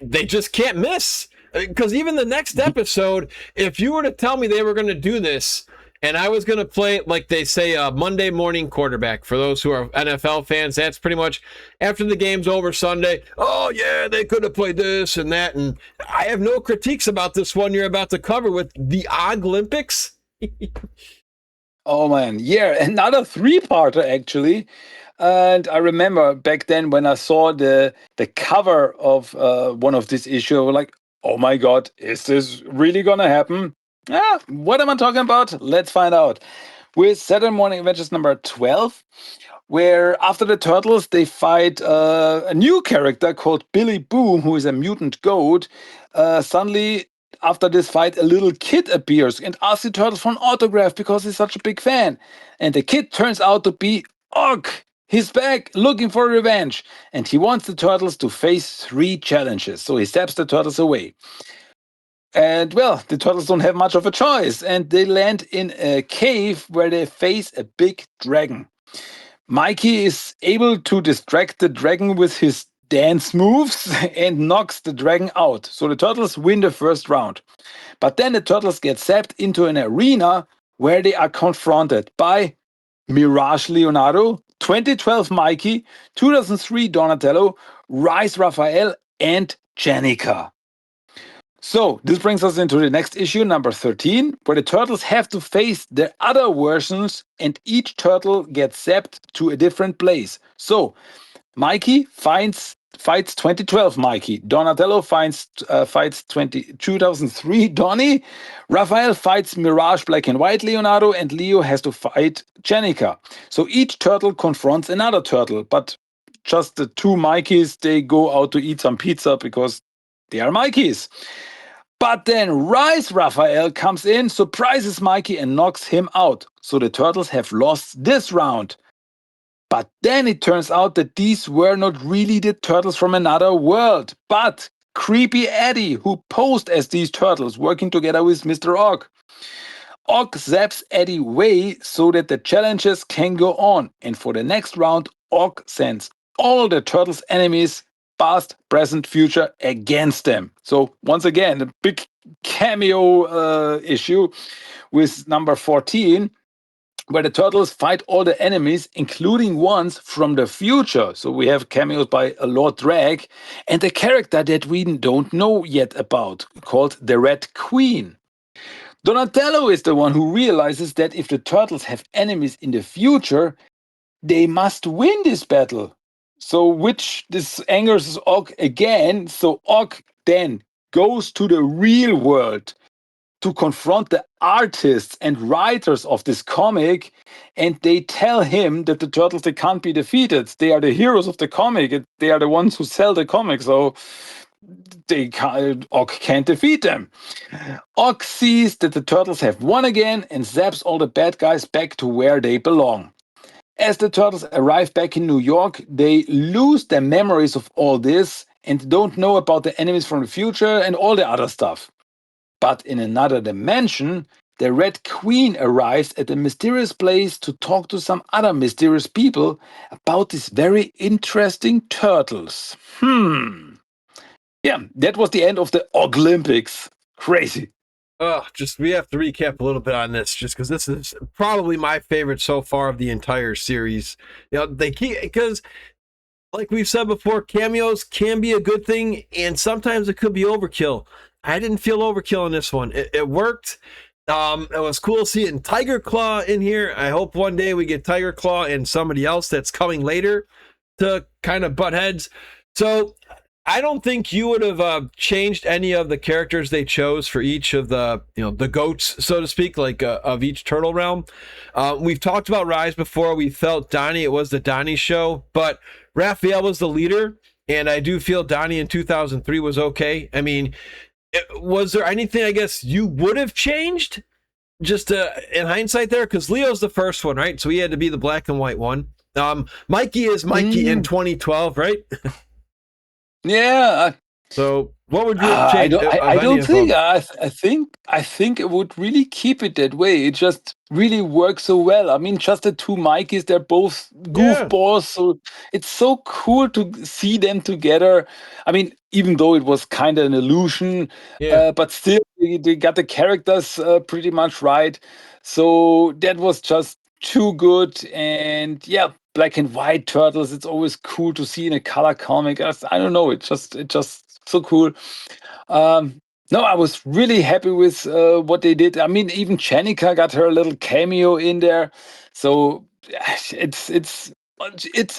They just can't miss. Because even the next episode, if you were to tell me they were going to do this, and I was going to play, like they say, a Monday morning quarterback. For those who are NFL fans, that's pretty much after the game's over Sunday. Oh, yeah, they could have played this and that. And I have no critiques about this one you're about to cover with the Odd Olympics. Oh man, yeah, another three-parter actually. And I remember back then when I saw the cover of one of this issue, I was like, "Oh my God, is this really gonna happen?" Ah, what am I talking about? Let's find out. With Saturday Morning Adventures number 12, where after the turtles they fight a new character called Billy Boom, who is a mutant goat. Suddenly, after this fight, a little kid appears and asks the turtles for an autograph because he's such a big fan. And the kid turns out to be Og. He's back looking for revenge, and he wants the turtles to face three challenges. So he steps the turtles away. And well, the turtles don't have much of a choice, and they land in a cave where they face a big dragon. Mikey is able to distract the dragon with his dance moves and knocks the dragon out. So the turtles win the first round. But then the turtles get zapped into an arena where they are confronted by Mirage Leonardo, 2012 Mikey, 2003 Donatello, Rise Raphael, and Janica. So this brings us into the next issue, number 13, where the turtles have to face their other versions and each turtle gets zapped to a different place. So Mikey fights 2012 Mikey. Donatello fights 2003 Donnie. Raphael fights Mirage Black and White Leonardo, and Leo has to fight Janica. So each turtle confronts another turtle, but just the two Mikeys, they go out to eat some pizza because they are Mikeys. But then Rise Raphael comes in, surprises Mikey, and knocks him out. So the turtles have lost this round. But then it turns out that these were not really the turtles from another world, but Creepy Eddie, who posed as these turtles, working together with Mr. Og. Og zaps Eddie away so that the challenges can go on. And for the next round, Og sends all the turtles' enemies, past, present, future, against them. So once again, a big cameo issue with number 14, where the turtles fight all the enemies, including ones from the future. So we have cameos by Lord Drag and a character that we don't know yet about, called the Red Queen. Donatello is the one who realizes that if the turtles have enemies in the future, they must win this battle. So, which this angers Og again. So, Og then goes to the real world to confront the artists and writers of this comic, and they tell him that the turtles, they can't be defeated. They are the heroes of the comic. They are the ones who sell the comic, so Og can't defeat them. Og sees that the turtles have won again and zaps all the bad guys back to where they belong. As the turtles arrive back in New York, they lose their memories of all this and don't know about the enemies from the future and all the other stuff. But in another dimension, the Red Queen arrives at a mysterious place to talk to some other mysterious people about these very interesting turtles. Yeah, that was the end of the Olympics. Crazy. Just we have to recap a little bit on this, just because this is probably my favorite so far of the entire series. You know, they keep, because like we've said before, cameos can be a good thing, and sometimes it could be overkill. I didn't feel overkill in this one. It worked. It was cool to see it in Tiger Claw in here. I hope one day we get Tiger Claw and somebody else that's coming later to kind of butt heads. So I don't think you would have changed any of the characters they chose for each of the, the goats, so to speak, like of each turtle realm. We've talked about Rise before. We felt Donnie, it was the Donnie show, but Raphael was the leader, and I do feel Donnie in 2003 was okay. I mean, was there anything, I guess, you would have changed just in hindsight there? Because Leo's the first one, right? So he had to be the black and white one. Mikey is Mikey in 2012, right? Yeah. So what would you have changed? I don't think. I think it would really keep it that way. It just really works so well. I mean, just the two Mikeys, they're both goofballs, so it's so cool to see them together. I mean, even though it was kind of an illusion, but still, they got the characters pretty much right. So that was just too good. And yeah, black and white turtles. It's always cool to see in a color comic. I don't know. It's just so cool. No, I was really happy with what they did. I mean, even Chenika got her little cameo in there, so it's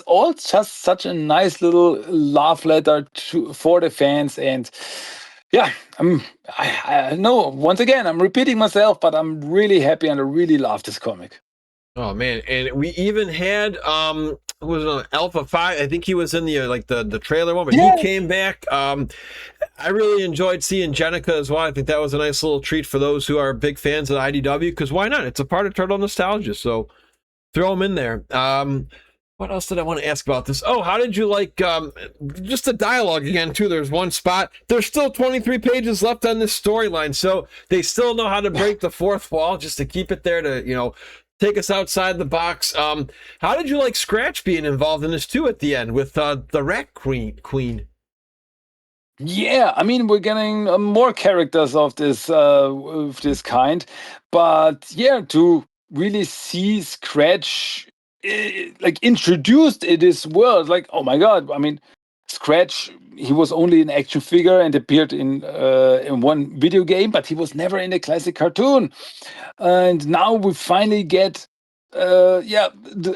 all just such a nice little laugh letter for the fans. And yeah, I know once again I'm repeating myself, but I'm really happy and I really love this comic. Oh man, and we even had who was on Alpha 5. I think he was in the like the trailer one, but he Yeah. came back. I really enjoyed seeing Jenica as well. I think that was a nice little treat for those who are big fans of IDW, because why not? It's a part of Turtle nostalgia, so throw them in there. What else did I want to ask about this? Oh, how did you like just the dialogue again too? There's one spot. There's still 23 pages left on this storyline, so they still know how to break the fourth wall just to keep it there to take us outside the box. How did you like Scratch being involved in this too at the end with the Rat Queen? Yeah, I mean we're getting more characters of this kind, but yeah, to really see Scratch like introduced in this world, like oh my god! I mean, Scratch he was only an action figure and appeared in one video game, but he was never in a classic cartoon. And now we finally get a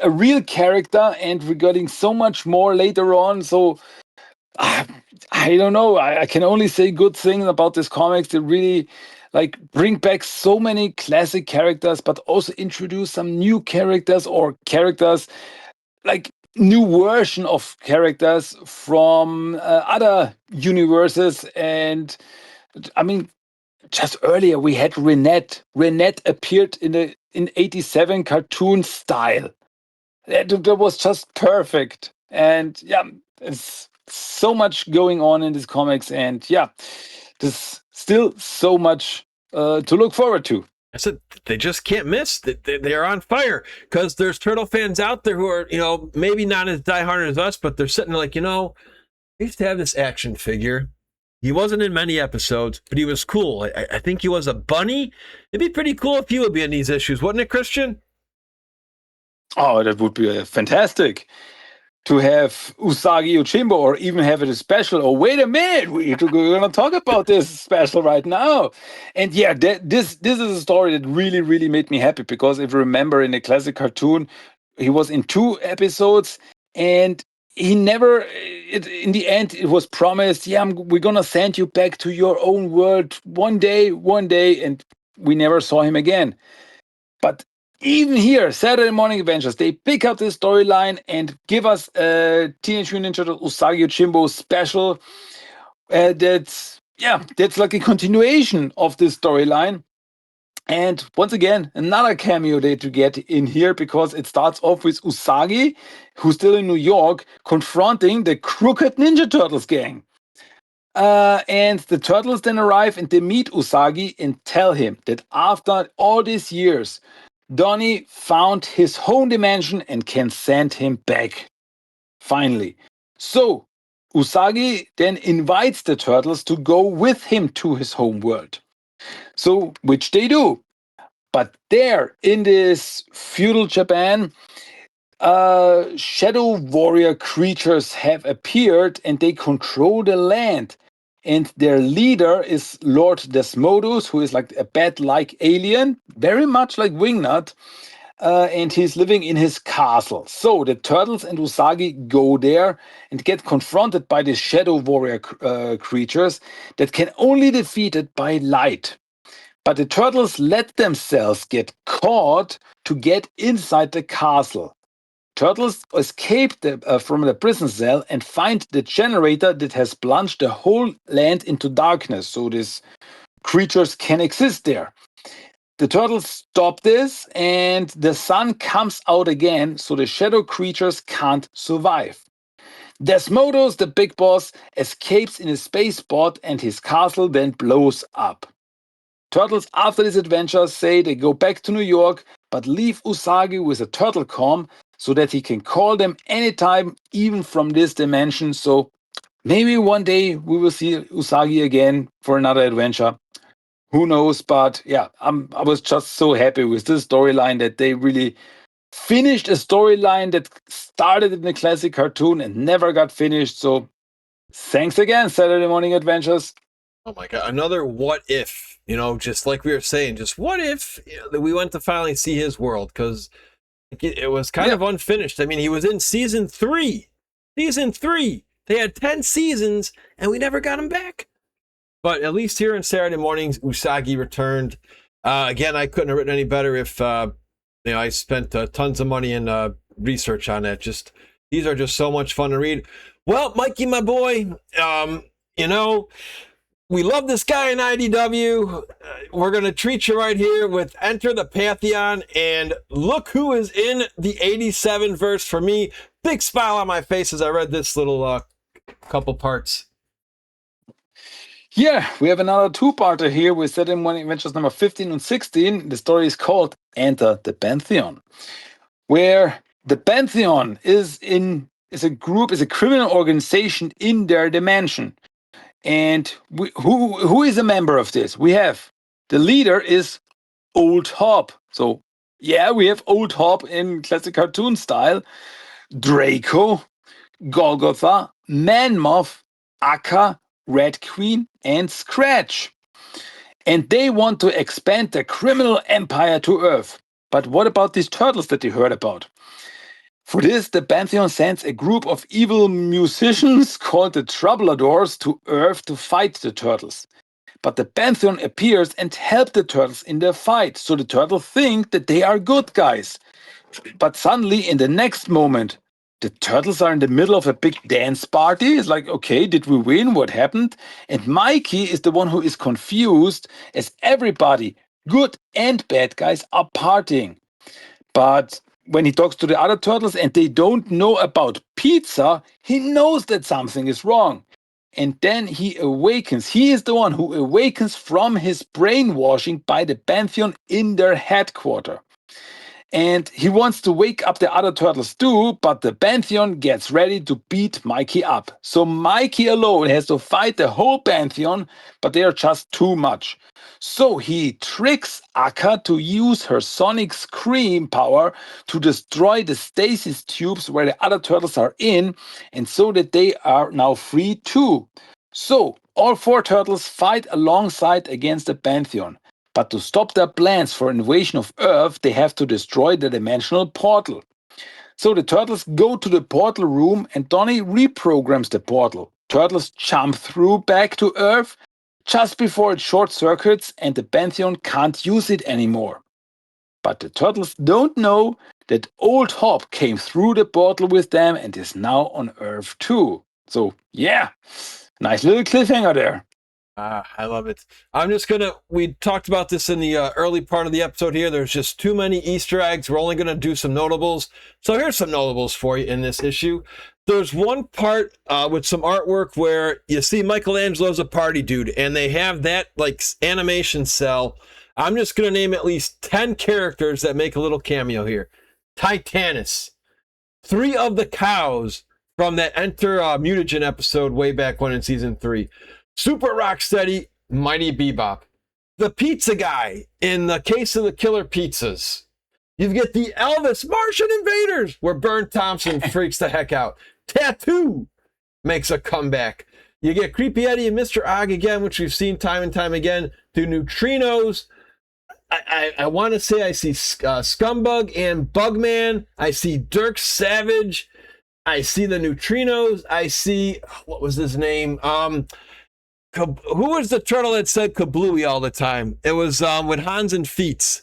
real character, and we're getting so much more later on. So I I don't know. I can only say good things about this comics. They really like bring back so many classic characters, but also introduce some new characters or characters like new version of characters from other universes. And I mean, just earlier we had Renette. Renette appeared in '87 cartoon style. That was just perfect. And yeah, it's so much going on in these comics, and yeah, there's still so much to look forward to. I said they just can't miss. They're on fire because there's Turtle fans out there who are, maybe not as diehard as us, but they're sitting there like, I used to have this action figure. He wasn't in many episodes, but he was cool. I think he was a bunny. It'd be pretty cool if he would be in these issues, wouldn't it, Christian? Oh, that would be fantastic to have Usagi Yojimbo, or even have it a special. Oh, wait a minute, we're going to talk about this special right now. And yeah, this is a story that really, really made me happy, because if you remember in the classic cartoon, he was in 2 episodes, and he never, in the end, it was promised, yeah, we're going to send you back to your own world one day, and we never saw him again. But even here, Saturday Morning Adventures, they pick up this storyline and give us a Teenage Mutant Ninja Turtle Usagi Yojimbo special. That's like a continuation of this storyline. And once again, another cameo day to get in here, because it starts off with Usagi, who's still in New York, confronting the Crooked Ninja Turtles gang. And the turtles then arrive and they meet Usagi and tell him that after all these years, Donnie found his home dimension and can send him back. Finally. So, Usagi then invites the turtles to go with him to his home world. So, which they do. But there, in this feudal Japan, shadow warrior creatures have appeared and they control the land. And their leader is Lord Desmodus, who is like a bat-like alien, very much like Wingnut, and he's living in his castle. So the turtles and Usagi go there and get confronted by these shadow warrior creatures that can only be defeated by light. But the turtles let themselves get caught to get inside the castle. Turtles escape from the prison cell and find the generator that has plunged the whole land into darkness, so these creatures can exist there. The turtles stop this, and the sun comes out again, so the shadow creatures can't survive. Desmodus, the big boss, escapes in a spaceport, and his castle then blows up. Turtles, after this adventure, say they go back to New York, but leave Usagi with a turtle com so that he can call them anytime, even from this dimension. So maybe one day we will see Usagi again for another adventure. Who knows? But yeah, I was just so happy with this storyline that they really finished a storyline that started in the classic cartoon and never got finished. So thanks again, Saturday Morning Adventures. Oh my God, another what if, just like we were saying, just what if that we went to finally see his world, because it was kind of unfinished. I mean, he was in season 3. Season 3. They had 10 seasons and we never got him back. But at least here in Saturday Mornings, Usagi returned. Again, I couldn't have written any better if I spent tons of money in research on that. These are just so much fun to read. Well, Mikey, my boy, we love this guy in IDW. We're going to treat you right here with Enter the Pantheon. And look who is in the 87 verse for me. Big smile on my face as I read this little couple parts. Yeah, we have another two-parter here with Saturday Morning Adventures number 15 and 16. The story is called Enter the Pantheon, where the Pantheon is a criminal organization in their dimension. And who is a member of this? We have the leader is Old Hop. So yeah, we have Old Hop in classic cartoon style. Draco, Golgotha, Manmoth, Akka, Red Queen, and Scratch. And they want to expand the criminal empire to Earth. But what about these turtles that you heard about? For this, the Pantheon sends a group of evil musicians called the Troubladors to Earth to fight the turtles. But the Pantheon appears and helps the turtles in their fight, so the turtles think that they are good guys. But suddenly, in the next moment, the turtles are in the middle of a big dance party. It's like, okay, did we win? What happened? And Mikey is the one who is confused as everybody, good and bad guys, are partying. But when he talks to the other turtles and they don't know about pizza, he knows that something is wrong. And then he awakens. He is the one who awakens from his brainwashing by the Pantheon in their headquarters. And he wants to wake up the other turtles too, but the Pantheon gets ready to beat Mikey up. So Mikey alone has to fight the whole Pantheon, but they are just too much. So he tricks Akka to use her sonic scream power to destroy the stasis tubes where the other turtles are in, and so that they are now free too. So all 4 turtles fight alongside against the Pantheon. But to stop their plans for invasion of Earth, they have to destroy the dimensional portal. So the turtles go to the portal room and Donnie reprograms the portal. Turtles jump through back to Earth just before it short circuits and the Pantheon can't use it anymore. But the turtles don't know that Old Hop came through the portal with them and is now on Earth too. So yeah, nice little cliffhanger there. I love it. We talked about this in the early part of the episode here. There's just too many Easter eggs. We're only going to do some notables. So here's some notables for you in this issue. There's one part with some artwork where you see Michelangelo's a party dude, and they have that like animation cell. I'm just going to name at least 10 characters that make a little cameo here. Titanus. 3 of the cows from that Enter Mutagen episode way back when in season 3. Super Rocksteady, Mighty Bebop. The pizza guy in the Case of the Killer Pizzas. You get the Elvis Martian Invaders, where Burn Thompson freaks the heck out. Tattoo makes a comeback. You get Creepy Eddie and Mr. Og again, which we've seen time and time again. The Neutrinos. I want to say I see Scumbug and Bugman. I see Dirk Savage. I see the Neutrinos. I see, what was his name? Who was the turtle that said kablooey all the time? It was with Hans and Feets.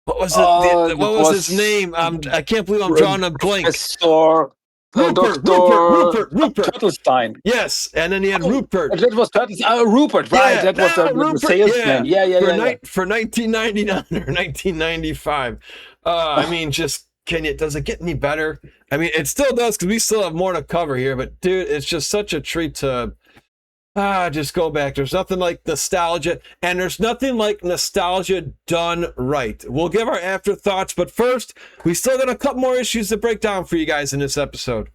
What was it? What was his name? I can't believe I'm drawing a blank. Rupert Turtlestein. Yes, and then he had Rupert. That was Rupert, right? Yeah, that was the salesman. For 1999 or 1995. I mean, does it get any better? I mean, it still does because we still have more to cover here. But dude, it's just such a treat to just go back. There's nothing like nostalgia, and there's nothing like nostalgia done right. We'll give our afterthoughts, but first, we still got a couple more issues to break down for you guys in this episode.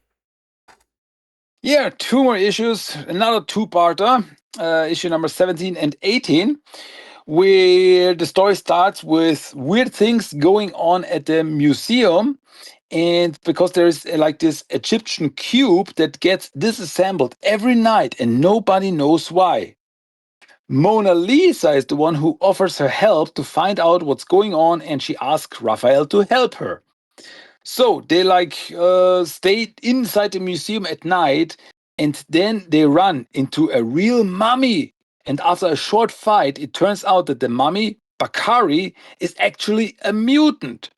Yeah, 2 more issues. Another 2-parter, issue number 17 and 18, where the story starts with weird things going on at the museum. And because there's like this Egyptian cube that gets disassembled every night and nobody knows why. Mona Lisa is the one who offers her help to find out what's going on, and she asks Raphael to help her. So they stay inside the museum at night, and then they run into a real mummy. And after a short fight, it turns out that the mummy, Bakari, is actually a mutant.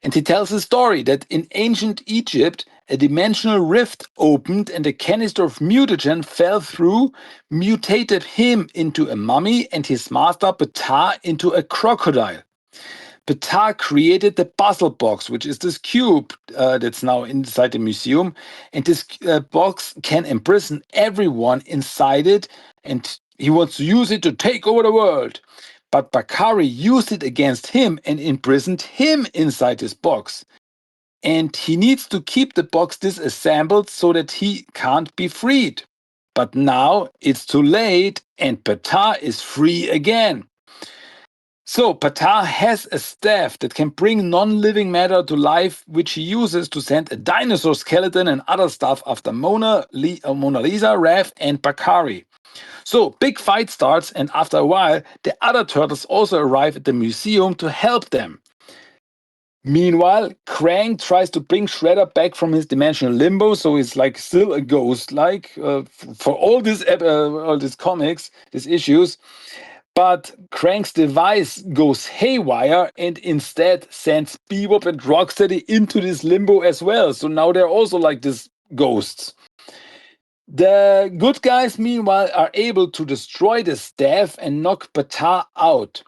And he tells a story that in ancient Egypt, a dimensional rift opened and a canister of mutagen fell through, mutated him into a mummy and his master Ptah into a crocodile. Ptah created the puzzle box, which is this cube that's now inside the museum. And this box can imprison everyone inside it. And he wants to use it to take over the world. But Bakari used it against him and imprisoned him inside this box. And he needs to keep the box disassembled so that he can't be freed. But now it's too late, and Ptah is free again. So Ptah has a staff that can bring non-living matter to life, which he uses to send a dinosaur skeleton and other stuff after Mona Lisa, Raph, and Bakari. So big fight starts, and after a while, the other turtles also arrive at the museum to help them. Meanwhile, Krang tries to bring Shredder back from his dimensional limbo, so he's like still a ghost, for all these comics, these issues. But Krang's device goes haywire and instead sends Bebop and Rocksteady into this limbo as well. So now they're also like these ghosts. The good guys, meanwhile, are able to destroy the staff and knock Ptah out.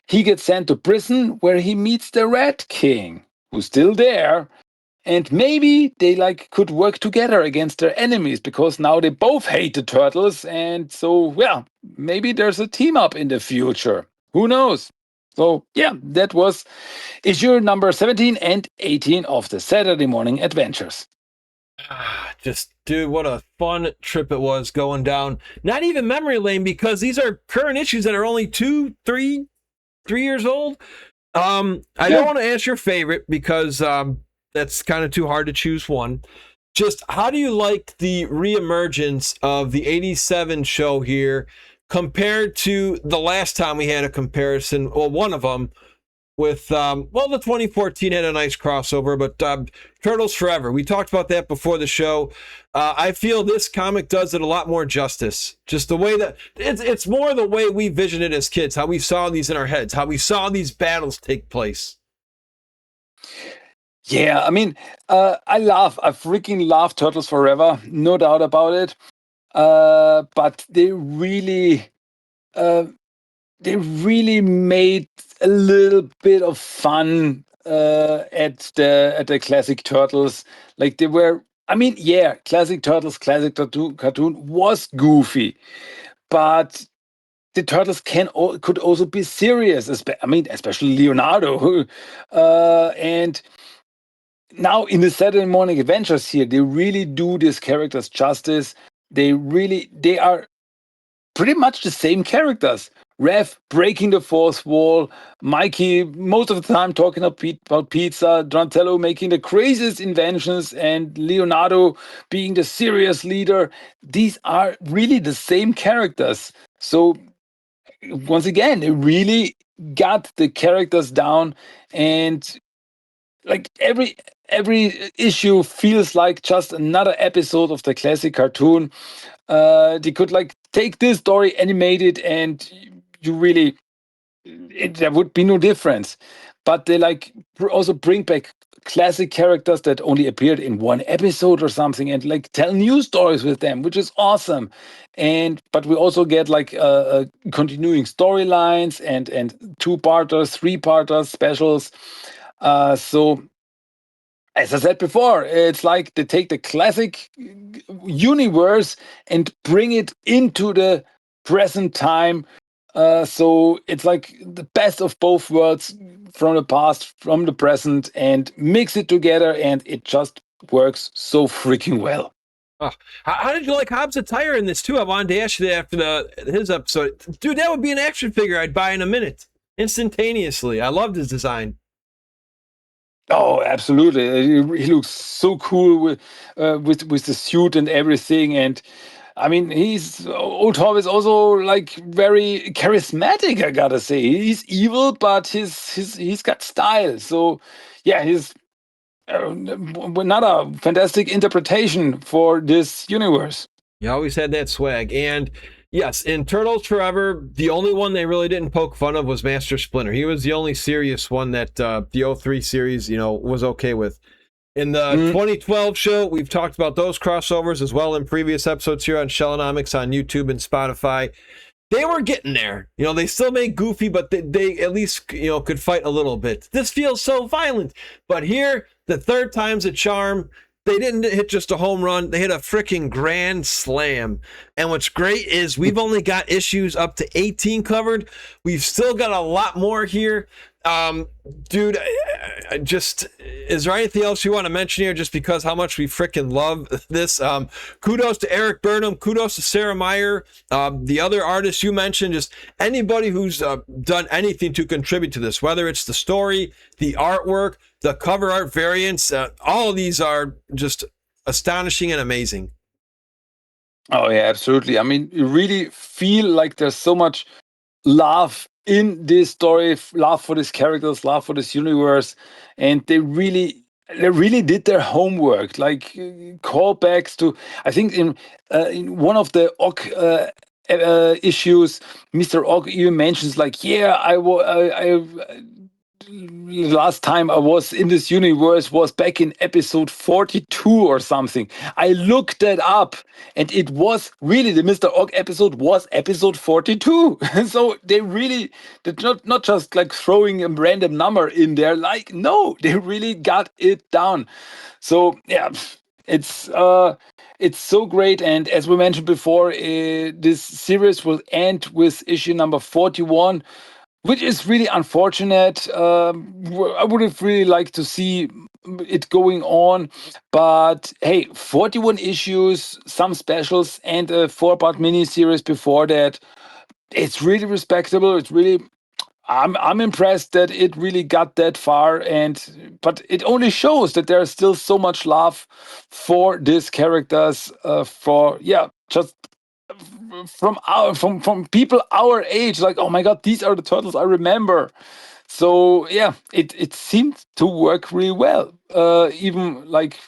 He gets sent to prison where he meets the Red King, who's still there. And maybe they could work together against their enemies because now they both hate the turtles. And so, maybe there's a team up in the future. Who knows? So, that was issue number 17 and 18 of the Saturday Morning Adventures. Just, dude, what a fun trip it was going down. Not even memory lane, because these are current issues that are only 3 years old. I don't want to ask your favorite because that's kind of too hard to choose one. Just how do you like the reemergence of the 87 show here compared to the last time we had a comparison, or one of them, with, the 2014 had a nice crossover, but Turtles Forever. We talked about that before the show. I feel this comic does it a lot more justice. Just the way that, it's more the way we vision it as kids, how we saw these in our heads, how we saw these battles take place. Yeah, I mean, I freaking love Turtles Forever, no doubt about it. But they really made a little bit of fun at the classic Turtles. Like they were, classic Turtles, classic cartoon was goofy, but the Turtles could also be serious. Especially Leonardo, and now in the Saturday Morning Adventures here, they really do these characters justice. They are pretty much the same characters. Rev breaking the fourth wall, Mikey most of the time talking about pizza, Donatello making the craziest inventions, and Leonardo being the serious leader. These are really the same characters. So once again, they really got the characters down, and like every issue feels like just another episode of the classic cartoon. They could take this story, animate it, and there would be no difference. But they also bring back classic characters that only appeared in one episode or something, and tell new stories with them, which is awesome. But we also get continuing storylines and 2-parters, 3-parters, specials. So as I said before, it's like they take the classic universe and bring it into the present time. So it's like the best of both worlds, from the past, from the present, and mix it together, and it just works so freaking well. Oh, how did you like Hobbs' attire in this too? I wanted to ask you that after his episode. Dude, that would be an action figure I'd buy in a minute, instantaneously. I loved his design. Oh, absolutely! He looks so cool with the suit and everything, and I mean, old Hob is also like very charismatic. I gotta say, he's evil, but he's got style. So, yeah, he's another fantastic interpretation for this universe. You always had that swag. And yes, in Turtles Forever, the only one they really didn't poke fun of was Master Splinter. He was the only serious one that the 03 series, was okay with. In the 2012 show, we've talked about those crossovers as well in previous episodes here on Shellonomics on YouTube and Spotify. They were getting there. They still made goofy, but they at least, could fight a little bit. This feels so violent. But here, the third time's a charm. They didn't hit just a home run. They hit a freaking grand slam. And what's great is we've only got issues up to 18 covered. We've still got a lot more here. Dude, is there anything else you want to mention here just because how much we freaking love this? Kudos to Eric Burnham. Kudos to Sarah Meyer. The other artists you mentioned, just anybody who's done anything to contribute to this, whether it's the story, the artwork, the cover art variants, all of these are just astonishing and amazing. Oh, yeah, absolutely. I mean, you really feel like there's so much love in this story, love for these characters, love for this universe, and they really did their homework, like callbacks to, I think in one of the issues, Mr. Ogg even mentions like, yeah, last time I was in this universe was back in episode 42 or something. I looked that up and it was really the Mr. Ogg episode was episode 42. So they really did not just like throwing a random number in there. Like, no, they really got it down. So yeah, it's so great. And as we mentioned before, this series will end with issue number 41. Which is really unfortunate. I would have really liked to see it going on. But hey, 41 issues, some specials, and a 4-part miniseries before that. It's really respectable. It's really I'm impressed that it really got that far, but it only shows that there's still so much love for these characters, just from people our age, like, oh my god, these are the turtles I remember. So yeah, it seemed to work really well, even like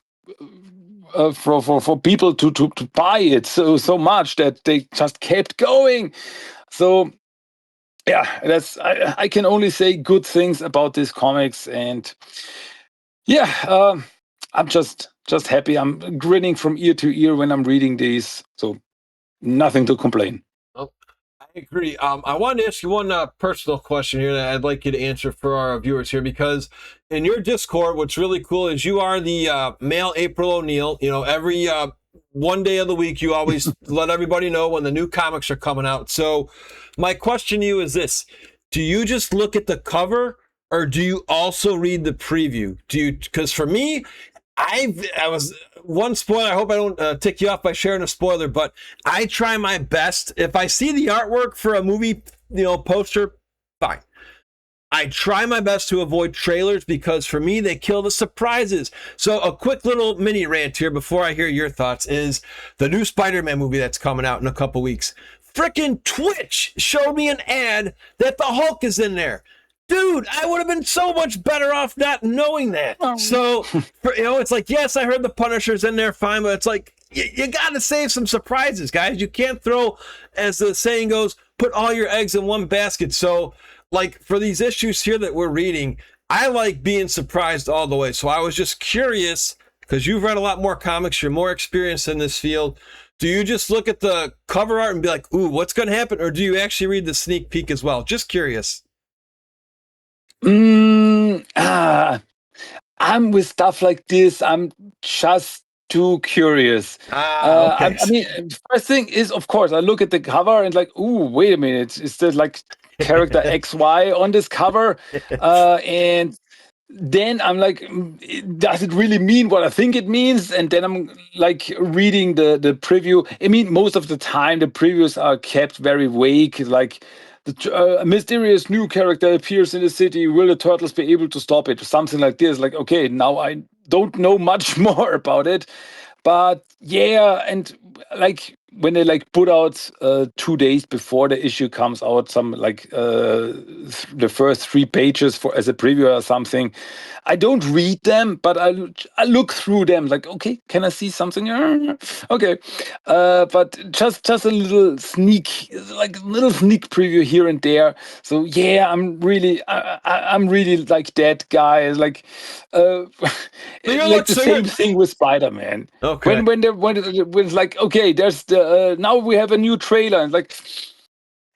for people to buy it so much that they just kept going. So yeah, I can only say good things about these comics, and yeah, I'm just happy. I'm grinning from ear to ear when I'm reading these. So nothing to complain. Oh, I agree. I wanted to ask you one personal question here that I'd like you to answer for our viewers here, because in your Discord, what's really cool is you are the male April O'Neil. Every one day of the week, you always let everybody know when the new comics are coming out. So my question to you is this: do you just look at the cover, or do you also read the preview? Because for me, I was one spoiler. I hope I don't tick you off by sharing a spoiler, but I try my best. If I see the artwork for a movie, poster, fine. I try my best to avoid trailers because for me, they kill the surprises. So a quick little mini rant here before I hear your thoughts is the new Spider-Man movie that's coming out in a couple weeks. Frickin' Twitch showed me an ad that the Hulk is in there. Dude, I would have been so much better off not knowing that. So, it's like, yes, I heard the Punisher's in there, fine, but it's like, you got to save some surprises, guys. You can't throw, as the saying goes, put all your eggs in one basket. So, like, for these issues here that we're reading, I like being surprised all the way. So I was just curious, because you've read a lot more comics, you're more experienced in this field. Do you just look at the cover art and be like, ooh, what's going to happen? Or do you actually read the sneak peek as well? Just curious. I'm with stuff like this. I'm just too curious. Okay. I mean, first thing is, of course, I look at the cover and like, ooh, wait a minute, is there like character XY on this cover? And then I'm like, does it really mean what I think it means? And then I'm like reading the preview. I mean, most of the time the previews are kept very vague, like a mysterious new character appears in the city. Will the turtles be able to stop it? Something like this. Like, okay, now I don't know much more about it. But yeah, and like when they like put out 2 days before the issue comes out, some like the first 3 pages for as a preview or something, I don't read them, but I look through them like, okay, can I see something? Okay, but just a little sneak, like little sneak preview here and there. So yeah, I'm really like that guy. Like you're like look, the so same you're thing with Spider-Man. okay. When it's like, okay, there's the now we have a new trailer, and like,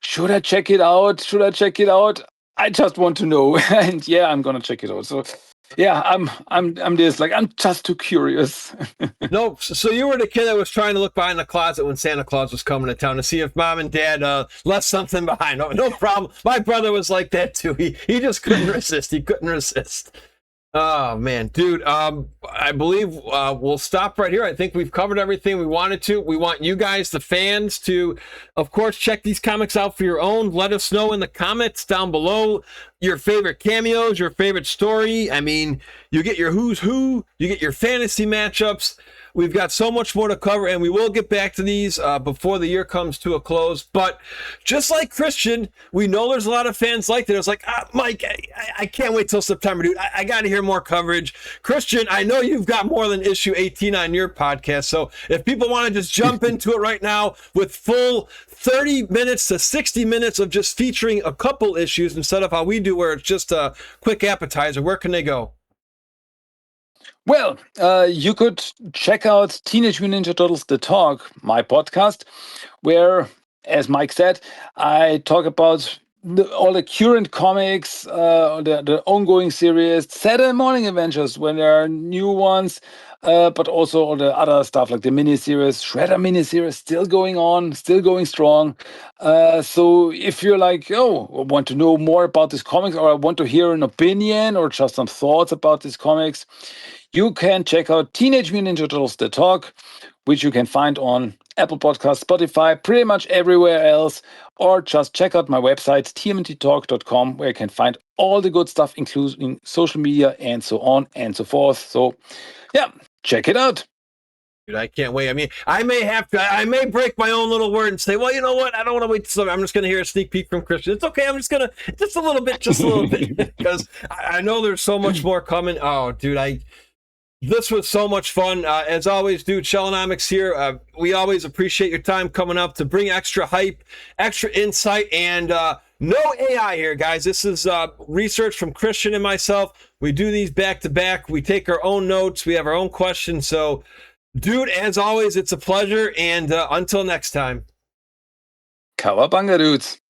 should I check it out? Should I check it out? I just want to know, and yeah, I'm gonna check it out. So yeah, I'm this like I'm just too curious. No, so you were the kid that was trying to look behind the closet when Santa Claus was coming to town to see if mom and dad left something behind. No problem. My brother was like that too. He just couldn't resist. He couldn't resist. Oh man, dude. I believe we'll stop right here. I think we've covered everything we wanted to. We want you guys, the fans, to, of course, check these comics out for your own. Let us know in the comments down below your favorite cameos, your favorite story. I mean, you get your who's who, you get your fantasy matchups. We've got so much more to cover, and we will get back to these before the year comes to a close. But just like Christian, we know there's a lot of fans like that. It's like, Mike, I can't wait till September, dude. I got to hear more coverage. Christian, I know you've got more than issue 18 on your podcast. So if people want to just jump into it right now with full 30 minutes to 60 minutes of just featuring a couple issues instead of how we do where it's just a quick appetizer, where can they go? Well, you could check out Teenage Mutant Ninja Turtles: The Talk, my podcast, where, as Mike said, I talk about all the current comics, the ongoing series, Saturday morning adventures when there are new ones, but also all the other stuff like the miniseries, Shredder miniseries, still going on, still going strong. So if you're like, oh, I want to know more about these comics, or I want to hear an opinion or just some thoughts about these comics, you can check out Teenage Mutant Ninja Turtles: The Talk, which you can find on Apple Podcasts, Spotify, pretty much everywhere else, or just check out my website, tmnttalk.com, where you can find all the good stuff, including social media and so on and so forth. So, yeah, check it out. Dude, I can't wait. I mean, I may break my own little word and say, well, you know what? I don't want to wait till I'm just going to hear a sneak peek from Christian. It's okay. I'm just going to, just a little bit, because I know there's so much more coming. Oh, dude, this was so much fun. As always, dude, Shellonomics here. We always appreciate your time coming up to bring extra hype, extra insight, and no AI here, guys. This is research from Christian and myself. We do these back to back. We take our own notes. We have our own questions. So, dude, as always, it's a pleasure. And until next time. Cowabunga, dudes.